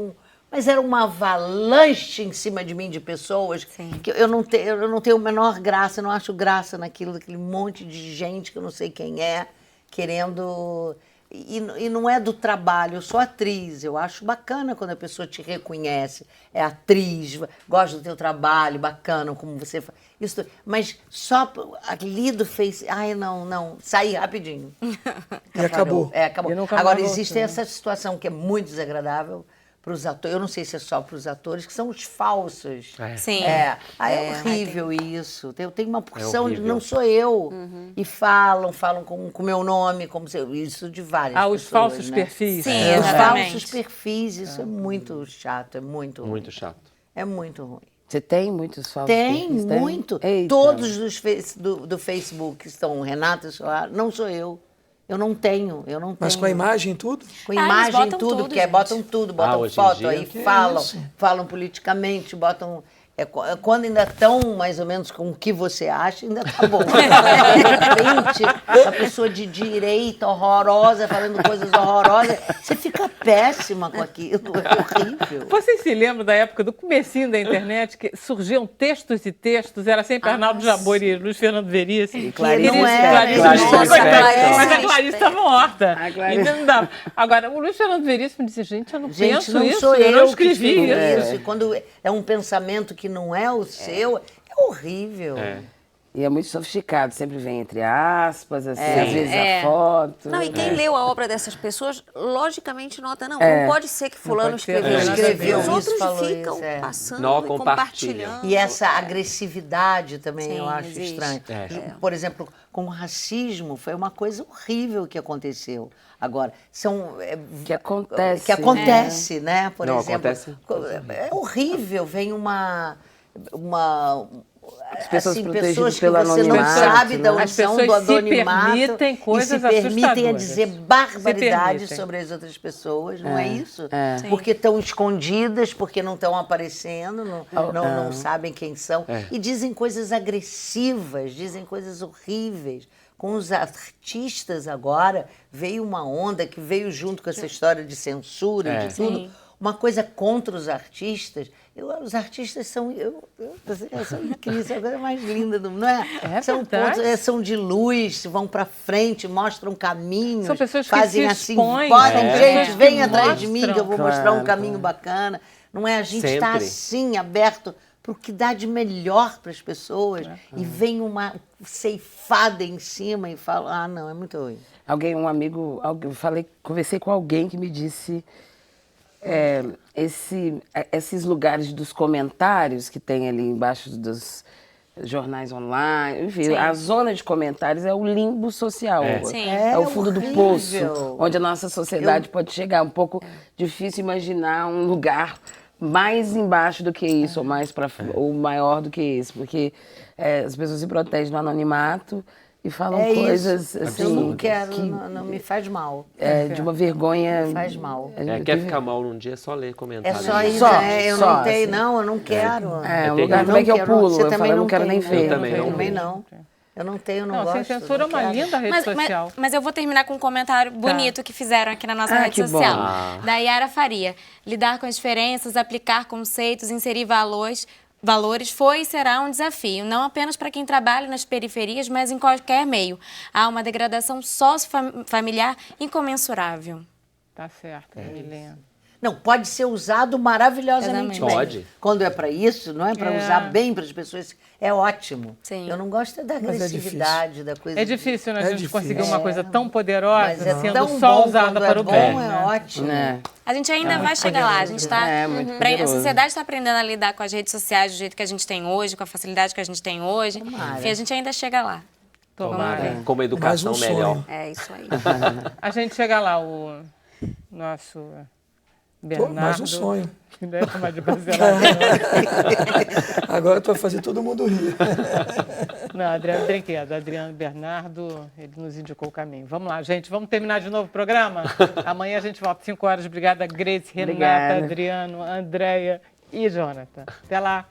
mas era uma avalanche em cima de mim de pessoas que eu não tenho a menor graça, eu não acho graça daquele monte de gente que eu não sei quem é, querendo... E não é do trabalho, eu sou atriz, eu acho bacana quando a pessoa te reconhece, é atriz, gosta do teu trabalho, bacana como você faz. Isso, mas só ali do Face, não, saí rapidinho. E acabou. Acabou. E nunca Agora, mais existe essa situação que é muito desagradável para os atores, eu não sei se é só para os atores, que são os falsos. Sim. É horrível isso. Eu tenho uma porção de horrível. não sou eu. E falam com meu nome, como se isso de várias pessoas. Os falsos né? perfis. Sim, Os exatamente. falsos perfis, isso é muito chato, é muito ruim. Muito chato. É muito ruim. Você tem muitos falsos Tem, perfis? muito. Eita. Todos do Facebook estão Renata Soares, não sou eu. Eu não tenho. Mas com a imagem e tudo? Com eles imagem e botam tudo, tudo, porque gente. botam tudo, botam hoje em foto, dia? aí Que falam politicamente, botam... quando ainda estão mais ou menos com o que você acha, ainda tá bom. De repente, a pessoa de direita, horrorosa, falando coisas horrorosas, você fica péssima com aquilo, é horrível. Vocês se lembram da época do comecinho da internet, que surgiam textos e textos, era sempre Arnaldo Jabor e Luiz Fernando Veríssimo. Clarice Queridos, Lispector. Clarice Nossa, Lispector. Clarice Mas a Clarice estava morta. A Clarice. E não dava. Agora, o Luiz Fernando Veríssimo dizia, gente, eu não Gente, penso não isso, sou eu não que escrevi escrevi isso. E quando é um pensamento que não é o seu, é horrível. E é muito sofisticado, sempre vem entre aspas, assim, É. às vezes É. a foto. Não, e quem leu a obra dessas pessoas, logicamente nota, não pode ser que fulano pode ser, escreveu. escreveu Os isso, outros falou ficam isso, passando Não e compartilham. compartilhando. E essa agressividade também Sim, eu acho existe. estranho. É. Por exemplo, com o racismo, foi uma coisa horrível que aconteceu. Agora, são... Que acontece. Que acontece, né? Por Não, exemplo, acontece. é horrível, vem uma As pessoas assim, protegidas pessoas que pelo você não anonimato, sabe da né? As unção pessoas do se anonimato permitem coisas e se permitem a assustadoras. dizer Se barbaridades permitem. sobre as outras pessoas, não é isso? É. Porque estão escondidas, porque não estão aparecendo, não sabem quem são. E dizem coisas agressivas, dizem coisas horríveis. Com os artistas agora, veio uma onda que veio junto com essa história de censura, de tudo. Sim. Uma coisa contra os artistas. Os artistas são incríveis, é a coisa mais linda do mundo, não é? É são, verdade. são de luz, vão pra frente, mostram caminhos. São pessoas que fazem se assim, expõem. podem, É. gente, Que vem atrás de mim que eu mostram. vou mostrar um Claro, caminho bacana. Não é? A gente está Sempre. assim, aberto para o que dá de melhor para as pessoas. E vem uma ceifada em cima e fala, não, é muito ruim. Um amigo, conversei com alguém que me disse esses lugares dos comentários que tem ali embaixo dos jornais online, enfim, Sim. a zona de comentários é o limbo social. Sim. É o fundo do poço, horrível. onde a nossa sociedade pode chegar. Um pouco difícil imaginar um lugar mais embaixo do que isso, ou maior do que isso, porque as pessoas se protegem do anonimato e falam coisas isso. assim. Eu não quero, que, não me faz mal. de uma vergonha. Me faz mal. Quer ficar mal num dia, é só ler É comentários. só isso, Só, né? Eu só, não tenho, assim. não, eu não quero. É um terrível. lugar também que eu pulo. Você Eu também falo, eu não quero nem tem, ver. né? Eu também Eu não. também não. Eu não tenho, não Não, gosto. sem censura é não uma quero. linda rede social. Mas eu vou terminar com um comentário bonito que fizeram aqui na nossa rede que bom. social. Da Yara Faria. Lidar com as diferenças, aplicar conceitos, inserir valores foi e será um desafio, não apenas para quem trabalha nas periferias, mas em qualquer meio. Há uma degradação sociofamiliar incomensurável. Tá certo, Milena. Não, pode ser usado maravilhosamente bem. Pode. Quando é para isso, não é para usar bem para as pessoas, é ótimo. Sim. Eu não gosto da Mas é agressividade, da coisa. É difícil, né, a É gente difícil. conseguir uma coisa tão poderosa Mas é sendo tão só bom usada quando para é o bom, bem. é né? ótimo. A gente ainda vai chegar lá, a gente está. muito A poderoso. sociedade está aprendendo a lidar com as redes sociais do jeito que a gente tem hoje, com a facilidade que a gente tem hoje. Enfim, a gente ainda chega lá. Tomara. Com uma educação Mais um sonho. melhor. É isso aí. A gente chega lá, o nosso Bernardo. Mais um sonho. Que deve chamar de baseado. Agora tu vai fazer todo mundo rir. Não, Adriano Brinquedo, Adriano Bernardo, ele nos indicou o caminho. Vamos lá, gente, vamos terminar de novo o programa? Amanhã a gente volta às 5 horas. Obrigada, Grace, Renata, Obrigada. Adriano, Andréia e Jonathan. Até lá.